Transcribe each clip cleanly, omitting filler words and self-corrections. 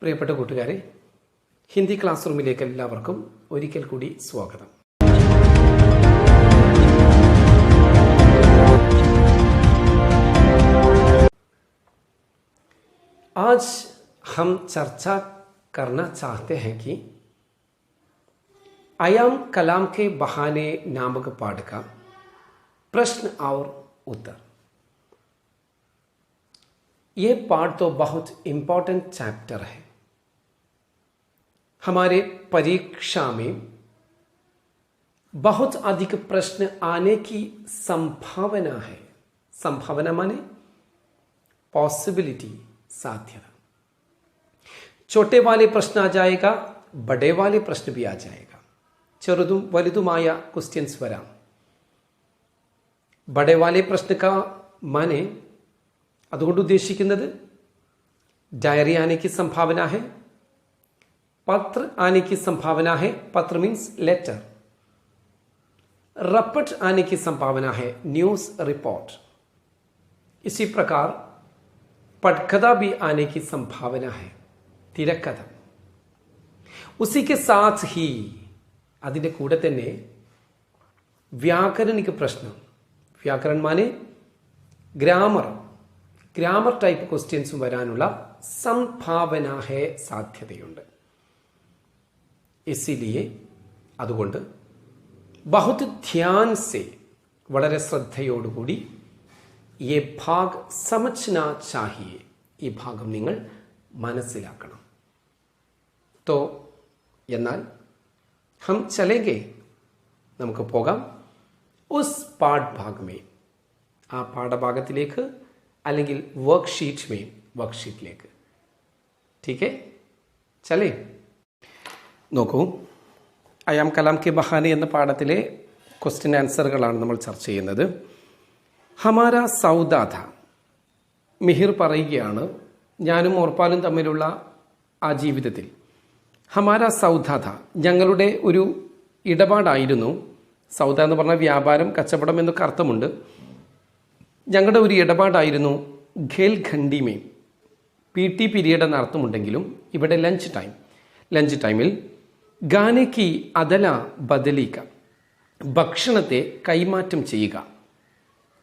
പ്രിയപ്പെട്ട കൂട്ടുകാരെ, ഹിന്ദി ക്ലാസ് റൂമിലേക്ക് എല്ലാവർക്കും ഒരിക്കൽ കൂടി സ്വാഗതം. आज हम चर्चा करना चाहते हैं कि आयाम कलाम के बहाने नामक पाठ का प्रश्न और उत्तर. ये पाठ तो बहुत इम्पोर्टेंट चैप्टर है. हमारे परीक्षा में बहुत अधिक प्रश्न आने की संभावना है. संभावना माने पॉसिबिलिटी, साध्यता. छोटे वाले प्रश्न आ जाएगा, बड़े वाले प्रश्न भी आ जाएगा. ചെറുതും വലുതുമായ ക്വസ്റ്റ്യൻസ് വരാം. बड़े वाले प्रश्न का माने അതുകൊണ്ട് ഉദ്ദേശിക്കുന്നത് डायरी आने की संभावना है, पत्र आने की संभावना है. पत्र मीन्स लेटर. रपट आने की संभावना है, न्यूज रिपोर्ट. इसी प्रकार पटकथा भी आने की संभावना है, तिरकथा. उसी के साथ ही അതിൻ്റെ കൂടെ തന്നെ വ്യാകരണിക പ്രശ്നം. വ്യാകരൺ മാനെ ഗ്രാമർ ടൈപ്പ് ക്വസ്റ്റ്യൻസും വരാനുള്ള സംഭാവന ഹേ, സാധ്യതയുണ്ട്. ഇസിലിയെ അതുകൊണ്ട് ബഹുത് ധ്യാൻ സെ, വളരെ ശ്രദ്ധയോടുകൂടി ये भाग समझना चाहिए, ഈ ഭാഗം നിങ്ങൾ മനസ്സിലാക്കണം. तो എന്നാൽ हम चलेंगे, നമുക്ക് പോകാം उस पाठ भाग में, ആ പാഠഭാഗത്തിലേക്ക് അല്ലെങ്കിൽ വർക്ക്ഷീറ്റിലേക്ക്. ठीक है, चले. നോക്കൂ, അയാം കലാം കെ ബഹാനെ എന്ന പാഠത്തിലെ ക്വസ്റ്റ്യൻ ആൻസറുകളാണ് നമ്മൾ ചർച്ച ചെയ്യുന്നത്. ഹമാര സൗദാഥ, മിഹിർ പറയുകയാണ്, ഞാനും ഓർപ്പാലും തമ്മിലുള്ള ആ ജീവിതത്തിൽ ഹമാര സൗദാഥ, ഞങ്ങളുടെ ഒരു ഇടപാടായിരുന്നു. സൗദ എന്ന് പറഞ്ഞാൽ വ്യാപാരം, കച്ചവടം എന്നൊക്കെ അർത്ഥമുണ്ട്. ഞങ്ങളുടെ ഒരു ഇടപാടായിരുന്നു. ഖേൽ ഖണ്ഡിമേ, PT പീരീഡ് എന്ന അർത്ഥമുണ്ടെങ്കിലും ഇവിടെ ലഞ്ച് ടൈമിൽ ഗാനയ്ക്ക് അദല ബദലിക്ക, ഭക്ഷണത്തെ കൈമാറ്റം ചെയ്യുക.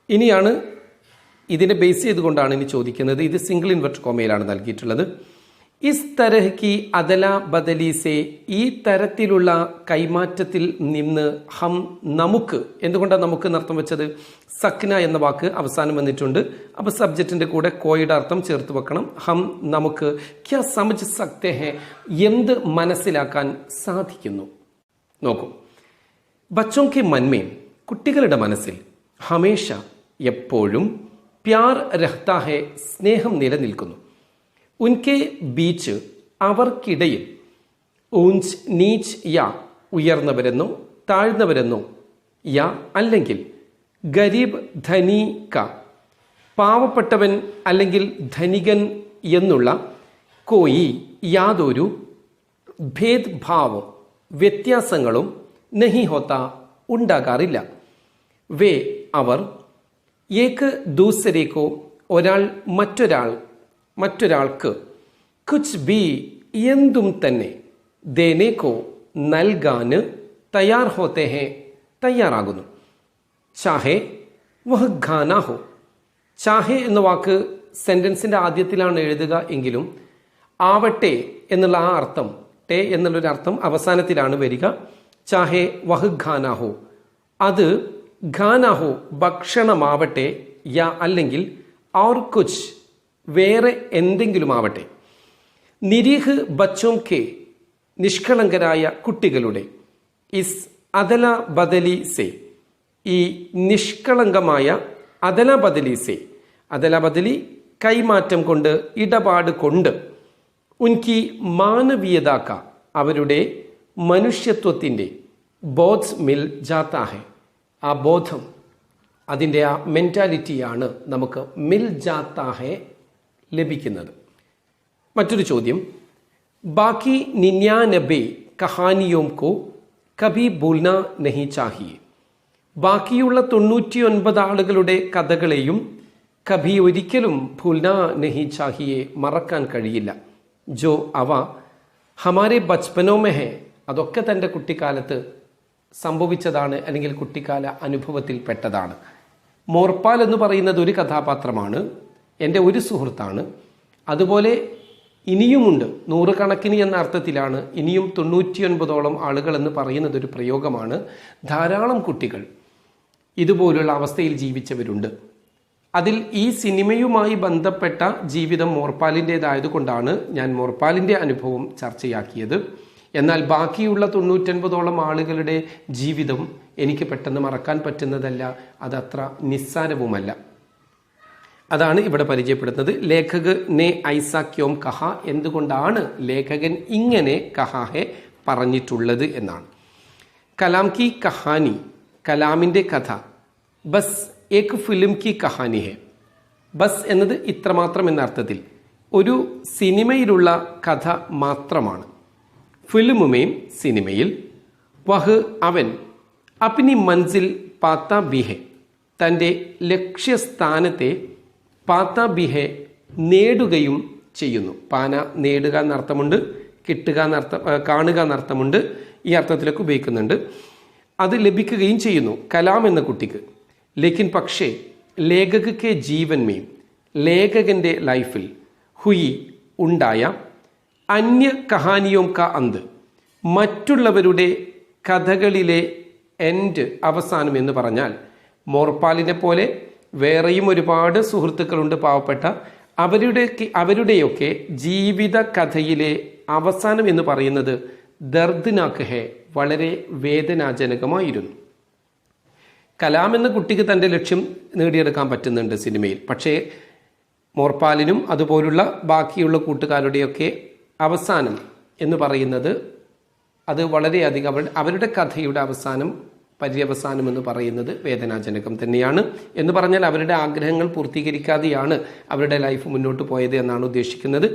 ഇനിയാണ് ഇതിനെ ബേസ് ചെയ്തുകൊണ്ടാണ് ഇനി ചോദിക്കുന്നത്. ഇത് സിംഗിൾ ഇൻവെർട്ടഡ് കോമയിലാണ് നൽകിയിട്ടുള്ളത്. ഇസ് തരഹ്കി അദല ബദലീസെ, ഈ തരത്തിലുള്ള കൈമാറ്റത്തിൽ നിന്ന് ഹം, നമുക്ക്. എന്തുകൊണ്ടാണ് നമുക്ക് എന്നർത്ഥം വെച്ചത്? സക്ന എന്ന വാക്ക് അവസാനം വന്നിട്ടുണ്ട്. അപ്പോൾ സബ്ജക്റ്റിന്റെ കൂടെ കോയുടെ അർത്ഥം ചേർത്ത് വെക്കണം. ഹം, നമുക്ക്. ക്യാ സമജ് സക്തേ ഹെ, എന്ത് മനസ്സിലാക്കാൻ സാധിക്കുന്നു. നോക്കൂ, ബച്ചോं के मन में, കുട്ടികളുടെ മനസ്സിൽ, ഹമേഷ, എപ്പോഴും, പ്യാർ രഹ്താ ഹെ, സ്നേഹം നിലനിൽക്കുന്നു. ഉൻകെ ബീച്ച്, അവർക്കിടയിൽ, ഊഞ്ച് നീച്ച് യാ, ഉയർന്നവരെന്നോ താഴ്ന്നവരെന്നോ, യാ അല്ലെങ്കിൽ, ഗരീബ് ധനി ക, പാവപ്പെട്ടവൻ അല്ലെങ്കിൽ ധനികൻ എന്നുള്ള, കോയി യാതൊരു, ഭേദ് ഭാവം വ്യത്യാസങ്ങളും, നഹി ഹോത്ത ഉണ്ടാകാറില്ല. വേ അവർ, ഏക്ക് ദൂസരേക്കോ ഒരാൾ മറ്റൊരാൾക്ക്, കുച്ച് ബി എന്തും തന്നെ, ദേനേക്കോ നൽകാന്, തയ്യാർ ഹോത്തെ ഹെ തയ്യാറാകുന്നു. ചാഹെ വഹ് ഖാന ഹോ, ചാഹെ എന്ന വാക്ക് സെന്റൻസിന്റെ ആദ്യത്തിലാണ് എഴുതുക എങ്കിലും ആവട്ടെ എന്നുള്ള ആ അർത്ഥം, ടേ എന്നുള്ളൊരു അർത്ഥം അവസാനത്തിലാണ് വരിക. ചാഹെ വഹ് ഖാന ഹോ, അത് ഖാന ഹോ ഭക്ഷണമാവട്ടെ, യാ അല്ലെങ്കിൽ ഔർ കുച്ച് വേറെ എന്തെങ്കിലും ആവട്ടെ. നിരീഹ് ബച്ചോം കെ, നിഷ്കളങ്കരായ കുട്ടികളുടെ, ഇസ് അദല ബദലി സെ, ഈ നിഷ്കളങ്കമായ അദല ബദലി സെ, അദല ബദലി കൈമാറ്റം കൊണ്ട്, ഇടപാട് കൊണ്ട്, ഉൻകി മാനവീയതാക്ക, അവരുടെ മനുഷ്യത്വത്തിൻ്റെ, ബോധ് മിൽ ജാത്താ ഹെ, ആ ബോധം, അതിൻ്റെ ആ മെൻറ്റാലിറ്റിയാണ് നമുക്ക് മിൽ ജാത്താ ഹെ ലഭിക്കുന്നത്. മറ്റൊരു ചോദ്യം, ബാക്കി 99 കഹാനിയോം കോ കഭി ഭൂൽന നഹി ചാഹിയെ, ബാക്കിയുള്ള 99 ആളുകളുടെ കഥകളെയും കഭി ഒരിക്കലും ഭൂൽന നഹി ചാഹിയെ മറക്കാൻ കഴിയില്ല. ജോ അവ ഹമാരെ ബച്പനോ മെ ഹെ, അതൊക്കെ തൻ്റെ കുട്ടിക്കാലത്ത് സംഭവിച്ചതാണ്, അല്ലെങ്കിൽ കുട്ടിക്കാല അനുഭവത്തിൽ പെട്ടതാണ്. മോർപാൽ എന്ന് പറയുന്നത് ഒരു കഥാപാത്രമാണ്, എൻ്റെ ഒരു സുഹൃത്താണ്. അതുപോലെ ഇനിയുമുണ്ട്, നൂറുകണക്കിന് എന്ന അർത്ഥത്തിലാണ്. ഇനിയും 99ഓളം ആളുകൾ എന്ന് പറയുന്നത് ഒരു പ്രയോഗമാണ്. ധാരാളം കുട്ടികൾ ഇതുപോലുള്ള അവസ്ഥയിൽ ജീവിച്ചവരുണ്ട്. അതിൽ ഈ സിനിമയുമായി ബന്ധപ്പെട്ട ജീവിതം മോർപാലിൻ്റേതായതുകൊണ്ടാണ് ഞാൻ മോർപാലിൻ്റെ അനുഭവം ചർച്ചയാക്കിയത്. എന്നാൽ ബാക്കിയുള്ള 99ഓളം ആളുകളുടെ ജീവിതം എനിക്ക് പെട്ടെന്ന് മറക്കാൻ പറ്റുന്നതല്ല, അതത്ര നിസ്സാരവുമല്ല. അതാണ് ഇവിടെ പരിചയപ്പെടുന്നത്. ലേഖക് നെ ഐസ ക്യോം കഹ, എന്തുകൊണ്ടാണ് ലേഖകൻ ഇങ്ങനെ കഹാഹെ പറഞ്ഞിട്ടുള്ളത് എന്നാണ്. കലാം കി കഹാനി, കലാമിൻ്റെ കഥ. ബസ് ഏക് ഫിലിം കി കഹാനി ഹെ. ബസ് എന്നത് ഇത്രമാത്രം എന്ന അർത്ഥത്തിൽ ഒരു സിനിമയിലുള്ള കഥ മാത്രമാണ്. ഫിലിമുമേം സിനിമയിൽ. വഹ് അവൻ അപ്നി മൻസിൽ പാത്ത ബിഹെ, തൻ്റെ ലക്ഷ്യസ്ഥാനത്തെ പാത്ത ബിഹെ നേടുകയും ചെയ്യുന്നു. പാന നേടുക എന്നർത്ഥമുണ്ട്, കിട്ടുക എന്നർത്ഥം, കാണുക എന്നർത്ഥമുണ്ട്. ഈ അർത്ഥത്തിലൊക്കെ ഉപയോഗിക്കുന്നുണ്ട്. അത് ലഭിക്കുകയും ചെയ്യുന്നു കലാം എന്ന കുട്ടിക്ക്. ലേക്കിൻ പക്ഷേ ലേഖക് കെ ജീവൻ മേം, ലേഖകൻ്റെ ലൈഫിൽ ഹുയി ഉണ്ടായ അന്യ കഹാനിയോം ക അന്ത്, മറ്റുള്ളവരുടെ കഥകളിലെ എൻഡ്, അവസാനം എന്ന് പറഞ്ഞാൽ മോർപാലിനെ പോലെ വേറെയും ഒരുപാട് സുഹൃത്തുക്കളുണ്ട് പാവപ്പെട്ട. അവരുടെയൊക്കെ ജീവിത കഥയിലെ അവസാനം എന്ന് പറയുന്നത് ദർദ്നാക് ഹെ, വളരെ വേദനാജനകമായിരുന്നു. കലാം എന്ന കുട്ടിക്ക് തൻ്റെ ലക്ഷ്യം നേടിയെടുക്കാൻ പറ്റുന്നുണ്ട് സിനിമയിൽ. പക്ഷേ മോർപാലിനും അതുപോലുള്ള ബാക്കിയുള്ള കൂട്ടുകാരുടെയൊക്കെ അവസാനം എന്ന് പറയുന്നത് അത് വളരെയധികം അവരുടെ കഥയുടെ അവസാനം, പര്യവസാനം എന്ന് പറയുന്നത് വേദനാജനകം തന്നെയാണ്. എന്ന് പറഞ്ഞാൽ അവരുടെ ആഗ്രഹങ്ങൾ പൂർത്തീകരിക്കാതെയാണ് അവരുടെ ലൈഫ് മുന്നോട്ട് പോയത് എന്നാണ് ഉദ്ദേശിക്കുന്നത്.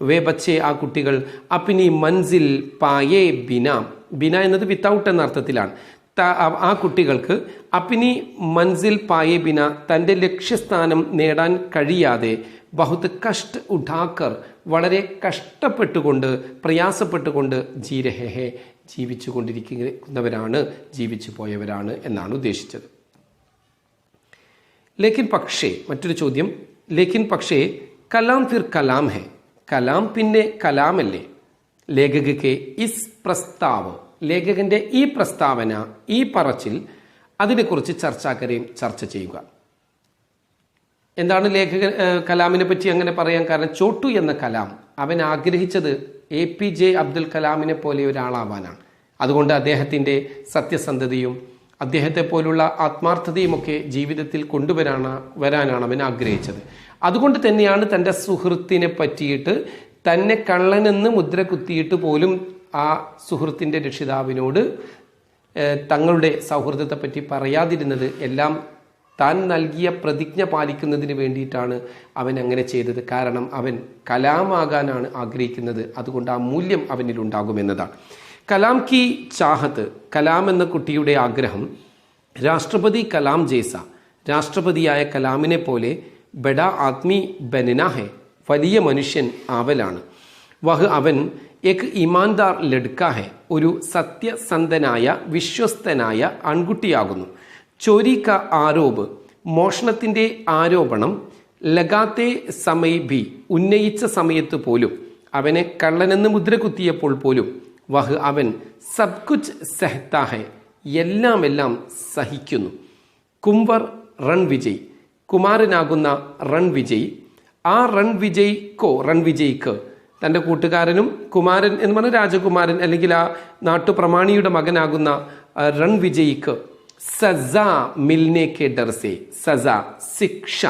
വേ ബച്ചെ, ആ കുട്ടികൾ അപ്നി മൻസിൽ പായേ ബിന, ബിന എന്നത് വിത്തൗട്ട് എന്ന അർത്ഥത്തിലാണ്. ആ കുട്ടികൾക്ക് അപ്നി മൻസിൽ പായേ ബിന, തൻ്റെ ലക്ഷ്യസ്ഥാനം നേടാൻ കഴിയാതെ ബഹുത് കഷ്ട് ഉഠാക്കർ, വളരെ കഷ്ടപ്പെട്ടുകൊണ്ട് പ്രയാസപ്പെട്ടുകൊണ്ട് ജീരഹെ, ജീവിച്ചു കൊണ്ടിരിക്കുന്നവരാണ്, ജീവിച്ചു പോയവരാണ് എന്നാണ് ഉദ്ദേശിച്ചത്. ലേക്കിൻ പക്ഷേ, മറ്റൊരു ചോദ്യം, ലേക്കിൻ പക്ഷേ കലാം ഫിർ കലാം ഹെ, കലാം പിന്നെ കലാമല്ലേ. ലേഖക് കെ ഇസ് പ്രസ്താവ്, ലേഖകന്റെ ഈ പ്രസ്താവന, ഈ പറച്ചിൽ, അതിനെക്കുറിച്ച് ചർച്ച ചെയ്യുക. എന്താണ് ലേഖകൻ കലാമിനെ പറ്റി അങ്ങനെ പറയാൻ കാരണം? ചോട്ടു എന്ന കലാം അവൻ ആഗ്രഹിച്ചത് APJ അബ്ദുൽ കലാമിനെ പോലെ ഒരാളാവാനാണ്. അതുകൊണ്ട് അദ്ദേഹത്തിൻ്റെ സത്യസന്ധതയും അദ്ദേഹത്തെ പോലുള്ള ആത്മാർത്ഥതയുമൊക്കെ ജീവിതത്തിൽ വരാനാണ് അവൻ ആഗ്രഹിച്ചത്. അതുകൊണ്ട് തന്നെയാണ് തൻ്റെ സുഹൃത്തിനെ പറ്റിയിട്ട് തന്നെ കള്ളനെന്ന് മുദ്ര കുത്തിയിട്ട് പോലും ആ സുഹൃത്തിൻ്റെ രക്ഷിതാവിനോട് തങ്ങളുടെ സൗഹൃദത്തെപ്പറ്റി പറയാതിരുന്നത്. എല്ലാം താൻ നൽകിയ പ്രതിജ്ഞ പാലിക്കുന്നതിന് വേണ്ടിയിട്ടാണ് അവൻ അങ്ങനെ ചെയ്തത്. കാരണം അവൻ കലാമാകാനാണ് ആഗ്രഹിക്കുന്നത്. അതുകൊണ്ട് ആ മൂല്യം അവനിലുണ്ടാകുമെന്നതാണ്. കലാം കി ചാഹത്ത്, കലാം എന്ന കുട്ടിയുടെ ആഗ്രഹം, രാഷ്ട്രപതി കലാം ജേസ, രാഷ്ട്രപതിയായ കലാമിനെ പോലെ ബഡാ ആദ്മി ബനന ഹെ, വലിയ മനുഷ്യൻ ആവലാണ്. വഹ് അവൻ എക് ഇമാൻദാർ ലഡ്ക ഹെ, ഒരു സത്യസന്ധനായ വിശ്വസ്തനായ ആൺകുട്ടിയാകുന്നു. ചോരി ക ആരോപ്, മോഷണത്തിൻ്റെ ആരോപണം, ലഗാത്തെ സമയ് ഭി, ഉന്നയിച്ച സമയത്ത് പോലും, അവനെ കള്ളനെന്ന് മുദ്ര കുത്തിയപ്പോൾ പോലും, വഹ് അവൻ സബ് കുച്ച് സഹ്താ ഹെ, എല്ലാം സഹിക്കുന്നു. കുംവർ റൺ വിജയ്, കുമാരനാകുന്ന റൺ വിജയ്, ആ റൺ വിജയ്ക്ക് തൻ്റെ കൂട്ടുകാരനും കുമാരൻ എന്ന് പറഞ്ഞ രാജകുമാരൻ അല്ലെങ്കിൽ ആ നാട്ടുപ്രമാണിയുടെ മകനാകുന്ന റൺ വിജയ്ക്ക് സസ മിൽനെ കെ ഡർസെ, സസ ശിക്ഷ,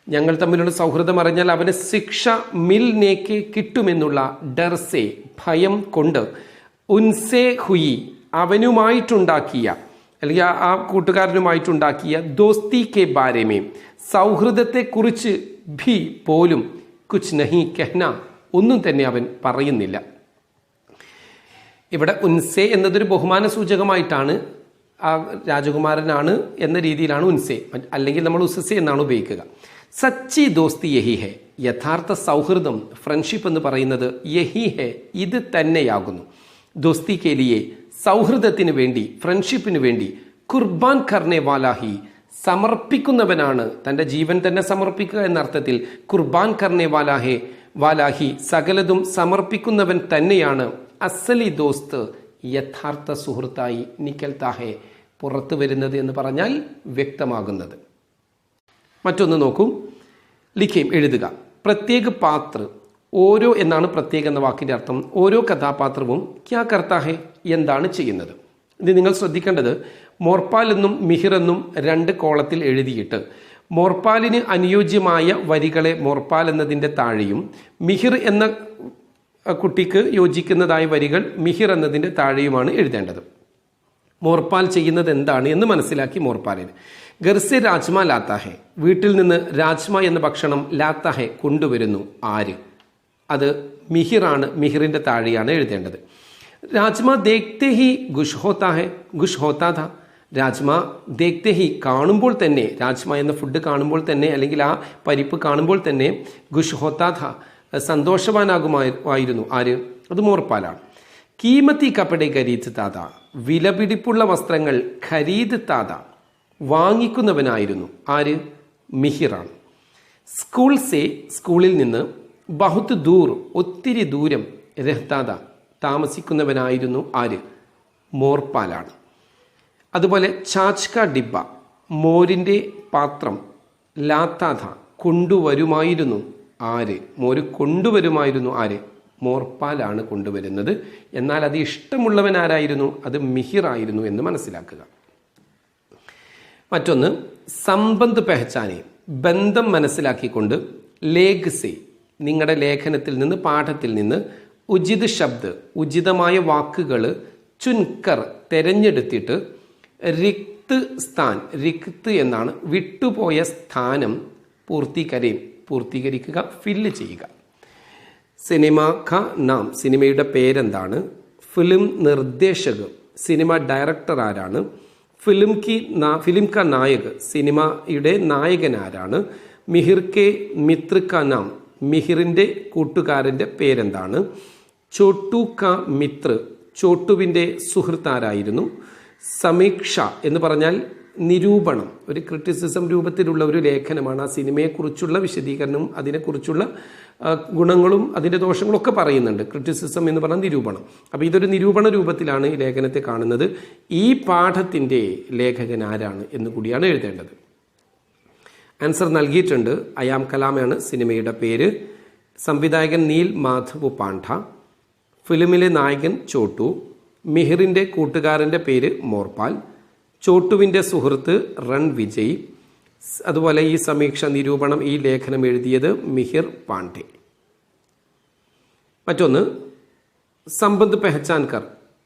ഞങ്ങൾ തമ്മിലുള്ള സൗഹൃദം അറിഞ്ഞാൽ അവന് ശിക്ഷ മിൽനേക്ക് കിട്ടുമെന്നുള്ള ഡർസെ ഭയം കൊണ്ട്, ഉൻസെ ഹുയി അവനുമായിട്ടുണ്ടാക്കിയ അല്ലെങ്കിൽ ആ കൂട്ടുകാരനുമായിട്ടുണ്ടാക്കിയ ദോസ്തി കെ ബാരമേ സൗഹൃദത്തെക്കുറിച്ച് ഭി പോലും കുച്ച് നഹി കഹ്ന ഒന്നും തന്നെ അവൻ പറയുന്നില്ല. ഇവിടെ ഉൻസെ എന്നതൊരു ബഹുമാന സൂചകമായിട്ടാണ്, ആ രാജകുമാരനാണ് എന്ന രീതിയിലാണ് ഉൻസെ, അല്ലെങ്കിൽ നമ്മൾ ഉസസെ എന്നാണ് ഉപയോഗിക്കുക. സച്ചി ദോസ്തി യഹി ഹെ, യഥാർത്ഥ സൗഹൃദം ഫ്രണ്ട്ഷിപ്പ് എന്ന് പറയുന്നത് യഹി ഹെ, ഇത് തന്നെയാകുന്നു. ദോസ്തി കെ ലിയെ, സൗഹൃദത്തിന് വേണ്ടി, ഫ്രണ്ട്ഷിപ്പിന് വേണ്ടി, കുർബാൻ കർണെ വാലാഹി, സമർപ്പിക്കുന്നവനാണ്, തൻ്റെ ജീവൻ തന്നെ സമർപ്പിക്കുക എന്ന അർത്ഥത്തിൽ കുർബാൻ കർണെ വാലാഹി, സകലതും സമർപ്പിക്കുന്നവൻ തന്നെയാണ് അസലി ദോസ്ത്, യഥാർത്ഥ സുഹൃത്തായി നിക്കൽത്താഹെ, പുറത്തു വരുന്നത് എന്ന് പറഞ്ഞാൽ വ്യക്തമാകുന്നത്. മറ്റൊന്ന് നോക്കൂ, ലിഖേം എഴുതുക. പ്രത്യേക പാത്ര, ഓരോ എന്നാണ് പ്രത്യേക എന്ന വാക്കിൻ്റെ അർത്ഥം. ഓരോ കഥാപാത്രവും ക്യാ കർത്താഹെ, എന്താണ് ചെയ്യുന്നത്. ഇത് നിങ്ങൾ ശ്രദ്ധിക്കേണ്ടത്, മോർപ്പാൽ എന്നും മിഹിർ എന്നും 2 കോളത്തിൽ എഴുതിയിട്ട് മോർപ്പാലിന് അനുയോജ്യമായ വരികളെ മോർപ്പാൽ എന്നതിൻ്റെ താഴെയും മിഹിർ എന്ന കുട്ടിക്ക് യോജിക്കുന്നതായ വരികൾ മിഹിർ എന്നതിൻ്റെ താഴെയുമാണ് എഴുതേണ്ടത്. മോർപ്പാൽ ചെയ്യുന്നത് എന്താണ് എന്ന് മനസ്സിലാക്കി മോർപ്പാലിന്. ഗർസെ രാജ്മ ലാത്താഹെ, വീട്ടിൽ നിന്ന് രാജ്മ എന്ന ഭക്ഷണം ലാത്താഹെ കൊണ്ടുവരുന്നു. ആര്? അത് മിഹിറാണ്. മിഹിറിൻ്റെ താഴെയാണ് എഴുതേണ്ടത്. രാജ്മ ദേഖ്തെ ഹി ഗുഷ് ഹോത്താഹെ, ഗുഷ് ഹോത്താ ഥാ. രാജ്മ ദേഖ്തെ ഹി, കാണുമ്പോൾ തന്നെ, രാജ്മ എന്ന ഫുഡ് കാണുമ്പോൾ തന്നെ, അല്ലെങ്കിൽ ആ പരിപ്പ് കാണുമ്പോൾ തന്നെ ഗുഷ് ഹോത്താ ഥാ, സന്തോഷവാനാകുമായിരുന്നു. ആര്? അത് മോർപ്പാലാണ്. കീമത്തി കപ്പടെ ഖരീദ് താത, വിലപിടിപ്പുള്ള വസ്ത്രങ്ങൾ ഖരീദ് താത, വാങ്ങിക്കുന്നവനായിരുന്നു. ആര്? മിഹിറാണ്. സ്കൂൾ സേ, സ്കൂളിൽ നിന്ന്, ബഹുത് ദൂർ, ഒത്തിരി ദൂരം, രഹ്താത, താമസിക്കുന്നവനായിരുന്നു. ആര്? മോർപ്പാലാണ്. അതുപോലെ ഛാച്ച് കാ ഡിബ്ബ, മോരിൻ്റെ പാത്രം, ലാത്താഥ, കൊണ്ടുവരുമായിരുന്നു. ആര്? മോര് കൊണ്ടുവരുമായിരുന്നു. ആര്? മോർപ്പാലാണ് കൊണ്ടുവരുന്നത്. എന്നാൽ അത് ഇഷ്ടമുള്ളവൻ ആരായിരുന്നു? അത് മിഹിറായിരുന്നു എന്ന് മനസ്സിലാക്കുക. മറ്റൊന്ന്, സംബന്ധ് പെഹച്ചാനെ, ബന്ധം മനസ്സിലാക്കിക്കൊണ്ട്, ലേഖ് സെ, നിങ്ങളുടെ ലേഖനത്തിൽ നിന്ന്, പാഠത്തിൽ നിന്ന്, ഉചിത് ശബ്ദ്, ഉചിതമായ വാക്കുകൾ, ചുൻകർ, തെരഞ്ഞെടുത്തിട്ട്, റിക്ത് സ്ഥാൻ, റിക്ത് എന്നാണ് വിട്ടുപോയ സ്ഥാനം, പൂർത്തീകരിക്കുക, ഫില്ല് ചെയ്യുക. സിനിമ ക നാം, സിനിമയുടെ പേരെന്താണ്? ഫിലിം നിർദ്ദേശക്, സിനിമ ഡയറക്ടർ ആരാണ്? ഫിലിം ക നായക്, സിനിമയുടെ നായകൻ ആരാണ്? മിഹിർ കെ മിത്ര ക നാം, മിഹിറിൻ്റെ കൂട്ടുകാരൻ്റെ പേരെന്താണ്? ചോട്ടു ക മിത്ര, ചോട്ടുവിൻ്റെ സുഹൃത്താരായിരുന്നു? സമീക്ഷ എന്ന് പറഞ്ഞാൽ നിരൂപണം, ഒരു ക്രിറ്റിസിസം രൂപത്തിലുള്ള ഒരു ലേഖനമാണ്. ആ സിനിമയെക്കുറിച്ചുള്ള വിശദീകരണവും അതിനെക്കുറിച്ചുള്ള ഗുണങ്ങളും അതിൻ്റെ ദോഷങ്ങളും ഒക്കെ പറയുന്നുണ്ട്. ക്രിറ്റിസിസം എന്ന് പറഞ്ഞാൽ നിരൂപണം. അപ്പോൾ ഇതൊരു നിരൂപണ രൂപത്തിലാണ് ഈ ലേഖനത്തെ കാണുന്നത്. ഈ പാഠത്തിൻ്റെ ലേഖകൻ ആരാണ് എന്ന് കൂടിയാണ് എഴുതേണ്ടത്. ആൻസർ നൽകിയിട്ടുണ്ട്. അയാം കലാമാണ് സിനിമയുടെ പേര്. സംവിധായകൻ നീൽ മാധവ് പാണ്ഡ. ഫിലിമിലെ നായകൻ ചോട്ടു. മിഹിറിൻ്റെ കൂട്ടുകാരൻ്റെ പേര് മോർപ്പാൽ. ചോട്ടുവിൻ്റെ സുഹൃത്ത് റൺ വിജയ്. അതുപോലെ ഈ സമീക്ഷ നിരൂപണം, ഈ ലേഖനം എഴുതിയത് മിഹിർ പാണ്ഡെ. മറ്റൊന്ന്, സംബന്ധ് പെഹച്ചാൻകർ,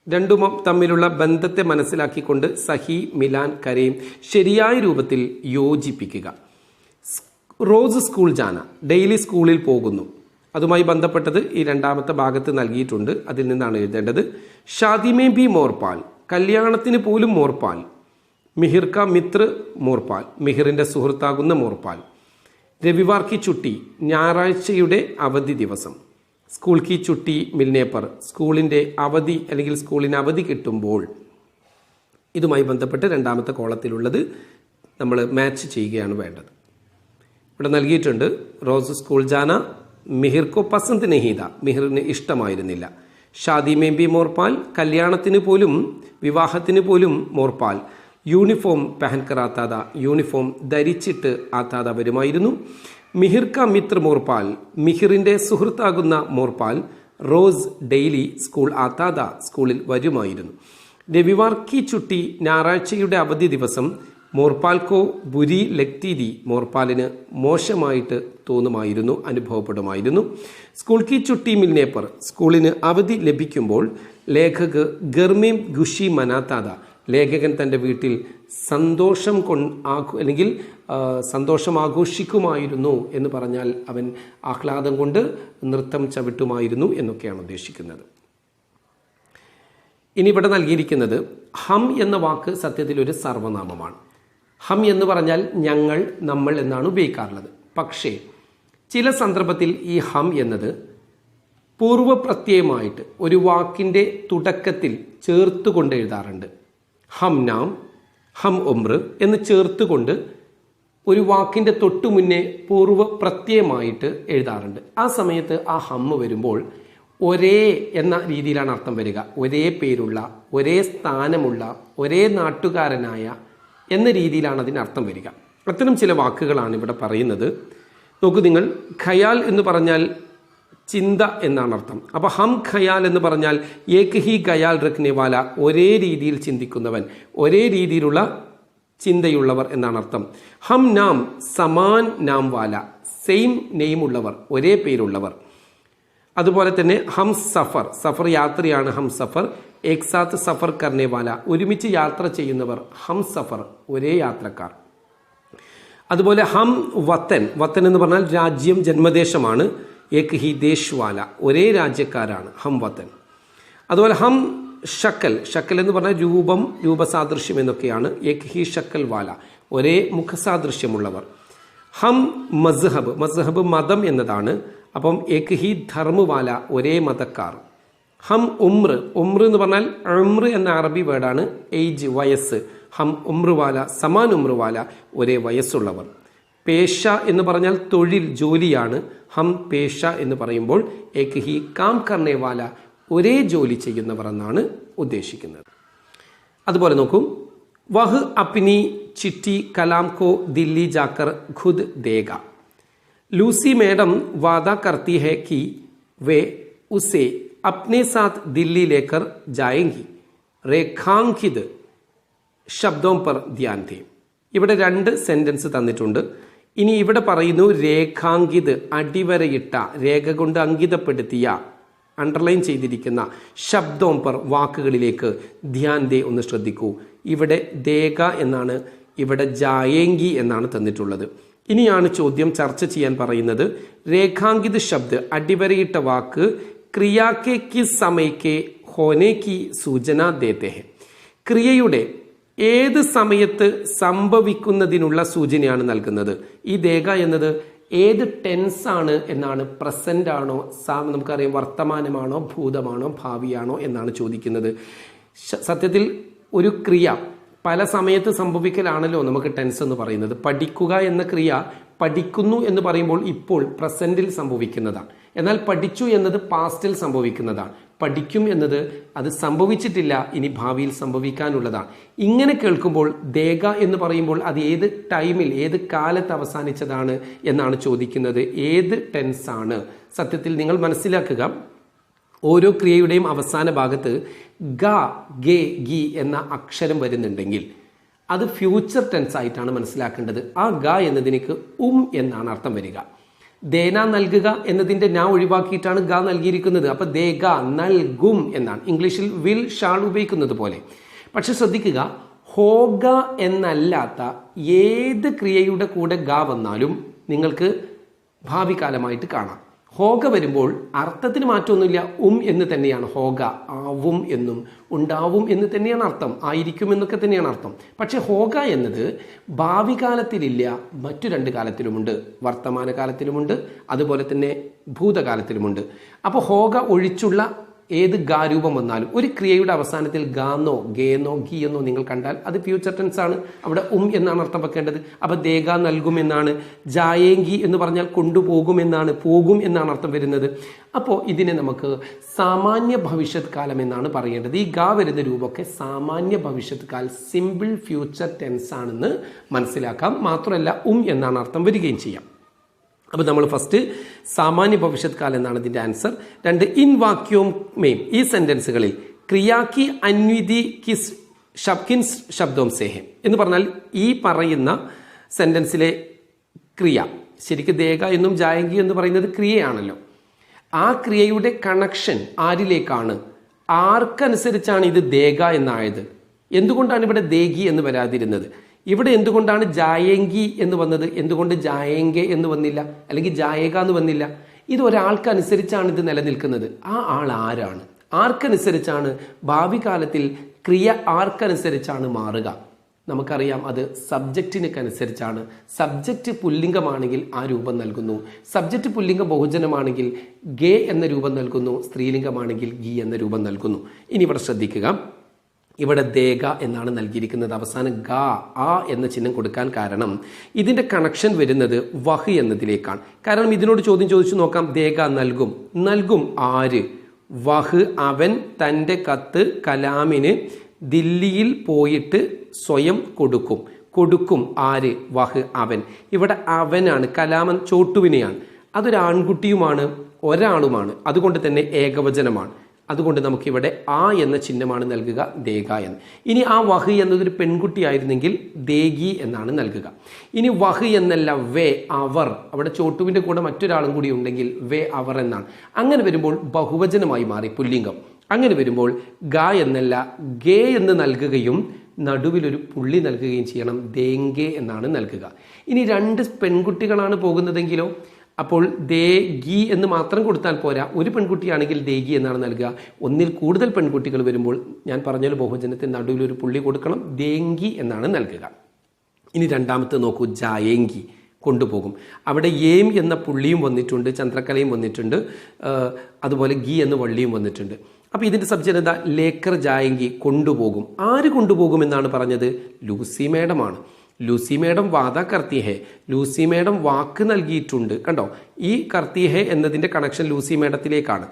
രണ്ടും തമ്മിലുള്ള ബന്ധത്തെ മനസ്സിലാക്കിക്കൊണ്ട് സഹി മിലാൻ കരയും ശരിയായ രൂപത്തിൽ യോജിപ്പിക്കുക. റോസ് സ്കൂൾ ജാന, ഡെയിലി സ്കൂളിൽ പോകുന്നു. അതുമായി ബന്ധപ്പെട്ടത് ഈ 2ാമത്തെ ഭാഗത്ത് നൽകിയിട്ടുണ്ട്. അതിൽ നിന്നാണ് എഴുതേണ്ടത്. ഷാദിമേ ബി മോർപ്പാൽ, കല്യാണത്തിന് പോലും മോർപ്പാൽ. മിഹിർ കാ മിത്ര മോർപ്പാൽ, മിഹിറിൻ്റെ സുഹൃത്താകുന്ന മോർപ്പാൽ. രവിവാർ കി ചുട്ടി, ഞായറാഴ്ചയുടെ അവധി ദിവസം. സ്കൂൾ കി ചുട്ടി മിൽനെ പർ, സ്കൂളിൻ്റെ അവധി അല്ലെങ്കിൽ സ്കൂളിന് അവധി കിട്ടുമ്പോൾ. ഇതുമായി ബന്ധപ്പെട്ട് 2ാമത്തെ കോളത്തിലുള്ളത് നമ്മൾ മാച്ച് ചെയ്യുകയാണ് വേണ്ടത്. ഇവിടെ നൽകിയിട്ടുണ്ട്. റോസ് സ്കൂൾ ജാന, മിഹിർ കോ പസന്ത് നഹീത, മിഹിറിന് ഇഷ്ടമായിരുന്നില്ല. ഷാദി മേ ബി മോർപ്പാൽ, കല്യാണത്തിന് പോലും, വിവാഹത്തിന് പോലും മോർപ്പാൽ. യൂണിഫോം പെഹൻകർ ആത്താത, യൂണിഫോം ധരിച്ചിട്ട് ആത്താത വരുമായിരുന്നു. മിഹിർ കാ മിത്ര മോർപ്പാൽ, മിഹിറിൻ്റെ സുഹൃത്താകുന്ന മോർപ്പാൽ. റോസ് ഡെയിലി സ്കൂൾ ആത്താത, സ്കൂളിൽ വരുമായിരുന്നു. രവിവാർ കി ചുട്ടി, ഞായറാഴ്ചയുടെ അവധി ദിവസം. മോർപ്പാൽ കോ ബുരി ലഗ്തി ദി, മോർപ്പാലിന് മോശമായിട്ട് തോന്നുമായിരുന്നു, അനുഭവപ്പെടുമായിരുന്നു. സ്കൂൾ കി ചുട്ടി മിൽനെ പർ, സ്കൂളിന് അവധി ലഭിക്കുമ്പോൾ. ലേഖക് ഗർമേം ഖുഷി മനാത്താത, ലേഖകൻ തൻ്റെ വീട്ടിൽ സന്തോഷം അല്ലെങ്കിൽ സന്തോഷം ആഘോഷിക്കുമായിരുന്നു എന്ന് പറഞ്ഞാൽ അവൻ ആഹ്ലാദം കൊണ്ട് നൃത്തം ചവിട്ടുമായിരുന്നു എന്നൊക്കെയാണ് ഉദ്ദേശിക്കുന്നത്. ഇനി ഇവിടെ നൽകിയിരിക്കുന്നത് ഹം എന്ന വാക്ക് സത്യത്തിൽ ഒരു സർവനാമമാണ്. ഹം എന്ന് പറഞ്ഞാൽ ഞങ്ങൾ, നമ്മൾ എന്നാണ് ഉപയോഗിക്കാറുള്ളത്. പക്ഷേ ചില സന്ദർഭത്തിൽ ഈ ഹം എന്നത് പൂർവപ്രത്യയമായിട്ട് ഒരു വാക്കിൻ്റെ തുടക്കത്തിൽ ചേർത്തുകൊണ്ട് എഴുതാറുണ്ട്. ഹം നാം, ഹം ഉമ്ര എന്ന് ചേർത്തുകൊണ്ട് ഒരു വാക്കിൻ്റെ തൊട്ടു മുന്നേ പൂർവപ്രത്യയമായിട്ട് എഴുതാറുണ്ട്. ആ സമയത്ത് ആ ഹം വരുമ്പോൾ ഒരേ എന്ന രീതിയിലാണ് അർത്ഥം വരിക. ഒരേ പേരുള്ള, ഒരേ സ്ഥാനമുള്ള, ഒരേ നാട്ടുകാരനായ എന്ന രീതിയിലാണ് അതിന് അർത്ഥം വരിക. അത്തരം ചില വാക്കുകളാണ് ഇവിടെ പറയുന്നത്. നോക്കൂ നിങ്ങൾ, ഖയാൽ എന്ന് പറഞ്ഞാൽ ചിന്ത എന്നാണ് അർത്ഥം. അപ്പോൾ ഹം ഖയാൽ എന്ന് പറഞ്ഞാൽ ഏക് ഹി ഖയാൽ റഖ്നെവാല, ഒരേ രീതിയിൽ ചിന്തിക്കുന്നവൻ, ഒരേ രീതിയിലുള്ള ചിന്തയുള്ളവർ എന്നാണ് അർത്ഥം. ഹം നാം സമാൻ നാം വാല, സെയിം നെയിം ഉള്ളവർ, ഒരേ പേരുള്ളവർ. അതുപോലെ തന്നെ ഹം സഫർ, സഫർ യാത്രയാണ് ഹം സഫർ. ഏക് സാത്ത് സഫർ കർണേവാല, ഒരുമിച്ച് യാത്ര ചെയ്യുന്നവർ, ഹം സഫർ, ഒരേ യാത്രക്കാർ. അതുപോലെ ഹം വത്തൻ, വത്തൻ എന്ന് പറഞ്ഞാൽ രാജ്യം, ജന്മദേശമാണ്. ഏക് ഹി ദേശ് വാല, ഒരേ രാജ്യക്കാരാണ് ഹം വത്തൻ. അതുപോലെ ഹം ഷക്കൽ, ഷക്കൽ എന്ന് പറഞ്ഞാൽ രൂപം, രൂപസാദൃശ്യം എന്നൊക്കെയാണ്. ഏക് ഹി ഷക്കൽ വാല, ഒരേ മുഖസാദൃശ്യമുള്ളവർ. ഹം മസ്ഹബ്, മസ്ഹബ് മതം എന്നതാണ്. അപ്പം ഏക് ഹി ധർമ്മ വാല, ഒരേ മതക്കാർ. ഹം ഉമ്ര, ഉമ്ര എന്ന് പറഞ്ഞാൽ ഉമ്ര എന്ന അറബി വേർഡാണ്, ഏജ്, വയസ്സ്. ഹം ഉമ്ര വാല, സമാൻ ഉമ്ര വാല, ഒരേ വയസ്സുള്ളവർ. പേഷ എന്ന് പറഞ്ഞാൽ തൊഴിൽ, ജോലിയാണ്. ഹം പേഷ എന്ന് പറയുമ്പോൾ ഏക് ഹി കാം കർണേ വാല, ഒരേ ജോലി ചെയ്യുന്നവർ എന്നാണ് ഉദ്ദേശിക്കുന്നത്. അതുപോലെ നോക്കൂ, വഹ് അപ്നി ചിട്ടി കലാം കോ ദില്ലി ജാക്കർ ഖുദ് ദേഗ. लूसी मैडम वादा करती है कि वे उसे अपने साथ दिल्ली लेकर जाएंगी. रेखांकित ശബ്ദം പർ ധ്യാൻ ധേ. ഇവിടെ രണ്ട് സെന്റൻസ് തന്നിട്ടുണ്ട്. ഇനി ഇവിടെ പറയുന്നു രേഖാങ്കിത്, അടിവരയിട്ട, രേഖ കൊണ്ട് അങ്കിതപ്പെടുത്തിയ, അണ്ടർലൈൻ ചെയ്തിരിക്കുന്ന ശബ്ദം പർ വാക്കുകളിലേക്ക് ധ്യാൻ ദേ, ഒന്ന് ശ്രദ്ധിക്കൂ. ഇവിടെ ദേഗ എന്നാണ്, ഇവിടെ ജായേങ്കി എന്നാണ് തന്നിട്ടുള്ളത്. ഇനിയാണ് ചോദ്യം ചർച്ച ചെയ്യാൻ പറയുന്നത്. രേഖാങ്കിത് ശബ്ദ്, അടിവരയിട്ട വാക്ക് ക്രിയാക്കെ കിസ് സമയക്കെ ഹോനെ കി സൂചന ദേത്തെ ഹെ. ക്രിയയുടെ ഏത് സമയത്ത് സംഭവിക്കുന്നതിനുള്ള സൂചനയാണ് നൽകുന്നത്. ഈ ദേഗ എന്നത് ഏത് ടെൻസ് ആണ് എന്നാണ്. പ്രസന്റ് ആണോ, നമുക്കറിയാം വർത്തമാനമാണോ, ഭൂതമാണോ, ഭാവിയാണോ എന്നാണ് ചോദിക്കുന്നത്. സത്യത്തിൽ ഒരു ക്രിയ പല സമയത്ത് സംഭവിക്കലാണല്ലോ നമുക്ക് ടെൻസ് എന്ന് പറയുന്നത്. പഠിക്കുക എന്ന ക്രിയ പഠിക്കുന്നു എന്ന് പറയുമ്പോൾ ഇപ്പോൾ പ്രസന്റിൽ സംഭവിക്കുന്നതാണ്. എന്നാൽ പഠിച്ചു എന്നത് പാസ്റ്റിൽ സംഭവിക്കുന്നതാണ്. പഠിക്കും എന്നത് അത് സംഭവിച്ചിട്ടില്ല, ഇനി ഭാവിയിൽ സംഭവിക്കാനുള്ളതാണ്. ഇങ്ങനെ കേൾക്കുമ്പോൾ ദേഗ എന്ന് പറയുമ്പോൾ അത് ഏത് ടൈമിൽ, ഏത് കാലത്ത് അവസാനിച്ചതാണ് എന്നാണ് ചോദിക്കുന്നത്. ഏത് ടെൻസ് ആണ്? സത്യത്തിൽ നിങ്ങൾ മനസ്സിലാക്കുക, ഓരോ ക്രിയയുടെയും അവസാന ഭാഗത്ത് ഗ, ഗെ, ഗി എന്ന അക്ഷരം വരുന്നുണ്ടെങ്കിൽ അത് ഫ്യൂച്ചർ ടെൻസ് ആയിട്ടാണ് മനസ്സിലാക്കേണ്ടത്. ആ ഗ എന്നതിനേക്ക് എന്നാണ് അർത്ഥം വരിക. ദേന, നൽകുക എന്നതിൻ്റെ ന ഒഴിവാക്കിയിട്ടാണ് ഗ നൽകിയിരിക്കുന്നത്. അപ്പൊ ദേഗ, നൽകും എന്നാണ്. ഇംഗ്ലീഷിൽ വിൽ, ഷാൾ ഉപയോഗിക്കുന്നത് പോലെ. പക്ഷെ ശ്രദ്ധിക്കുക, ഹോഗ എന്നല്ലാത്ത ഏത് ക്രിയയുടെ കൂടെ ഗ വന്നാലും നിങ്ങൾക്ക് ഭാവി കാലമായിട്ട് കാണാം. ഹോഗ വരുമ്പോൾ അർത്ഥത്തിന് മാറ്റമൊന്നുമില്ല, എന്ന് തന്നെയാണ്. ഹോഗ ആവും എന്നും ഉണ്ടാവും എന്ന് തന്നെയാണ് അർത്ഥം, ആയിരിക്കും എന്നൊക്കെ തന്നെയാണ് അർത്ഥം. പക്ഷെ ഹോഗ എന്നത് ഭാവി കാലത്തിലില്ല, മറ്റു രണ്ട് കാലത്തിലുമുണ്ട്. വർത്തമാന കാലത്തിലുമുണ്ട്, അതുപോലെ തന്നെ ഭൂതകാലത്തിലുമുണ്ട്. അപ്പോൾ ഹോഗ ഒഴിച്ചുള്ള ഏത് ഗാരൂപം വന്നാലും ഒരു ക്രിയയുടെ അവസാനത്തിൽ ഗാന്നോ, ഗേന്നോ, ഗി എന്നോ നിങ്ങൾ കണ്ടാൽ അത് ഫ്യൂച്ചർ ടെൻസ് ആണ്. അവിടെ എന്നാണ് അർത്ഥം വെക്കേണ്ടത്. അപ്പൊ ദേഗ, നൽകും എന്നാണ്. ജായേങ്കി എന്ന് പറഞ്ഞാൽ കൊണ്ടുപോകും എന്നാണ്, പോകും എന്നാണ് അർത്ഥം വരുന്നത്. അപ്പോൾ ഇതിനെ നമുക്ക് സാമാന്യ ഭവിഷ്യത് കാലം എന്നാണ് പറയേണ്ടത്. ഈ ഗ വരുന്ന രൂപമൊക്കെ സാമാന്യ ഭവിഷ്യത് കാൽ, സിമ്പിൾ ഫ്യൂച്ചർ ടെൻസ് ആണെന്ന് മനസ്സിലാക്കാം. മാത്രമല്ല എന്നാണ് അർത്ഥം വരികയും ചെയ്യാം. അപ്പോൾ നമ്മൾ ഫസ്റ്റ് സാമാന്യ ഭവിഷ്യത് കാലം എന്നാണ് ഇതിൻ്റെ ആൻസർ. രണ്ട്, ഇൻ വാക്യോം മെയിം, ഈ സെന്റൻസുകളിൽ ക്രിയാക്കി അന്വിതി കിസ് കിൻസ് ശബ്ദോം സേഹെ എന്ന് പറഞ്ഞാൽ ഈ പറയുന്ന സെന്റൻസിലെ ക്രിയ, ശരിക്കും ദേഗ എന്നും ജായങ്കി എന്ന് പറയുന്നത് ക്രിയയാണല്ലോ. ആ ക്രിയയുടെ കണക്ഷൻ ആരിലേക്കാണ്, ആർക്കനുസരിച്ചാണ് ഇത് ദേഗ എന്നായത്? എന്തുകൊണ്ടാണ് ഇവിടെ ദേഗി എന്ന് വരാതിരുന്നത്? ഇവിടെ എന്തുകൊണ്ടാണ് ജായേങ്കി എന്ന് വന്നത്? എന്തുകൊണ്ട് ജായേങ്കെ എന്ന് വന്നില്ല, അല്ലെങ്കിൽ ജായേക എന്ന് വന്നില്ല? ഇത് ഒരാൾക്കനുസരിച്ചാണ് ഇത് നിലനിൽക്കുന്നത്. ആ ആൾ ആരാണ്? ആർക്കനുസരിച്ചാണ് ഭാവി കാലത്തിൽ ക്രിയ, ആർക്കനുസരിച്ചാണ് മാറുക? നമുക്കറിയാം അത് സബ്ജക്റ്റിനനുസരിച്ചാണ്. സബ്ജക്റ്റ് പുല്ലിംഗമാണെങ്കിൽ ആ രൂപം നൽകുന്നു. സബ്ജക്റ്റ് പുല്ലിംഗ ബഹുജനമാണെങ്കിൽ ഗേ എന്ന രൂപം നൽകുന്നു. സ്ത്രീലിംഗമാണെങ്കിൽ ഗി എന്ന രൂപം നൽകുന്നു. ഇനി ഇവിടെ ശ്രദ്ധിക്കുക, ഇവിടെ ദേഗ എന്നാണ് നൽകിയിരിക്കുന്നത്. അവസാനം ഗ ആ എന്ന ചിഹ്നം കൊടുക്കാൻ കാരണം ഇതിന്റെ കണക്ഷൻ വരുന്നത് വഹ് എന്നതിലേക്കാണ്. കാരണം ഇതിനോട് ചോദ്യം ചോദിച്ചു നോക്കാം. ദേഗ നൽകും ആര്? വഹ് അവൻ തൻ്റെ കത്ത് കലാമിന് ദില്ലിയിൽ പോയിട്ട് സ്വയം കൊടുക്കും ആര്? വഹ് അവൻ. ഇവിടെ അവനാണ്, കലാമൻ ചോട്ടുവിനെയാണ്. അതൊരു ആൺകുട്ടിയുമാണ്, ഒരാളുമാണ്, അതുകൊണ്ട് തന്നെ ഏകവചനമാണ്. അതുകൊണ്ട് നമുക്കിവിടെ ആ എന്ന ചിഹ്നമാണ് നൽകുക, ദേഗ എന്ന്. ഇനി ആ വഹ് എന്നതൊരു പെൺകുട്ടിയായിരുന്നെങ്കിൽ ദേഗി എന്നാണ് നൽകുക. ഇനി വഹ് എന്നല്ല വേ അവർ, അവിടെ ചോട്ടുവിൻ്റെ കൂടെ മറ്റൊരാളും കൂടി ഉണ്ടെങ്കിൽ വേ അവർ എന്നാണ്. അങ്ങനെ വരുമ്പോൾ ബഹുവചനമായി മാറി പുല്ലിംഗം. അങ്ങനെ വരുമ്പോൾ ഗ എന്നല്ല ഗേ എന്ന് നൽകുകയും നടുവിലൊരു പുള്ളി നൽകുകയും ചെയ്യണം. ദേങ്കെ എന്നാണ് നൽകുക. ഇനി 2 പെൺകുട്ടികളാണ് പോകുന്നതെങ്കിലോ അപ്പോൾ ദേ ഗി എന്ന് മാത്രം കൊടുത്താൽ പോരാ. ഒരു പെൺകുട്ടിയാണെങ്കിൽ ദേഗി എന്നാണ് നൽകുക. ഒന്നിൽ കൂടുതൽ പെൺകുട്ടികൾ വരുമ്പോൾ ഞാൻ പറഞ്ഞ ബഹുവചനത്തിന് നടുവിലൊരു പുള്ളി കൊടുക്കണം. ദേങ്കി എന്നാണ് നൽകുക. ഇനി രണ്ടാമത്തെ നോക്കൂ, ജായേങ്കി കൊണ്ടുപോകും. അവിടെ ഏം എന്ന പുള്ളിയും വന്നിട്ടുണ്ട്, ചന്ദ്രക്കലയും വന്നിട്ടുണ്ട്, അതുപോലെ ഗി എന്ന വള്ളിയും വന്നിട്ടുണ്ട്. അപ്പോൾ ഇതിൻ്റെ സബ്ജക്റ്റ് എന്താ? ലേക്കർ ജായെങ്കി കൊണ്ടുപോകും. ആര് കൊണ്ടുപോകും എന്നാണ് പറഞ്ഞത്? ലൂസി മേഡമാണ്. ലൂസി മേഡം വാദ കർത്തി ഹെ, ലൂസി മേഡം വാക്ക് നൽകിയിട്ടുണ്ട്. കണ്ടോ, ഈ കർത്തി ഹെ എന്നതിൻ്റെ കണക്ഷൻ ലൂസി മേഡത്തിലേക്കാണ്.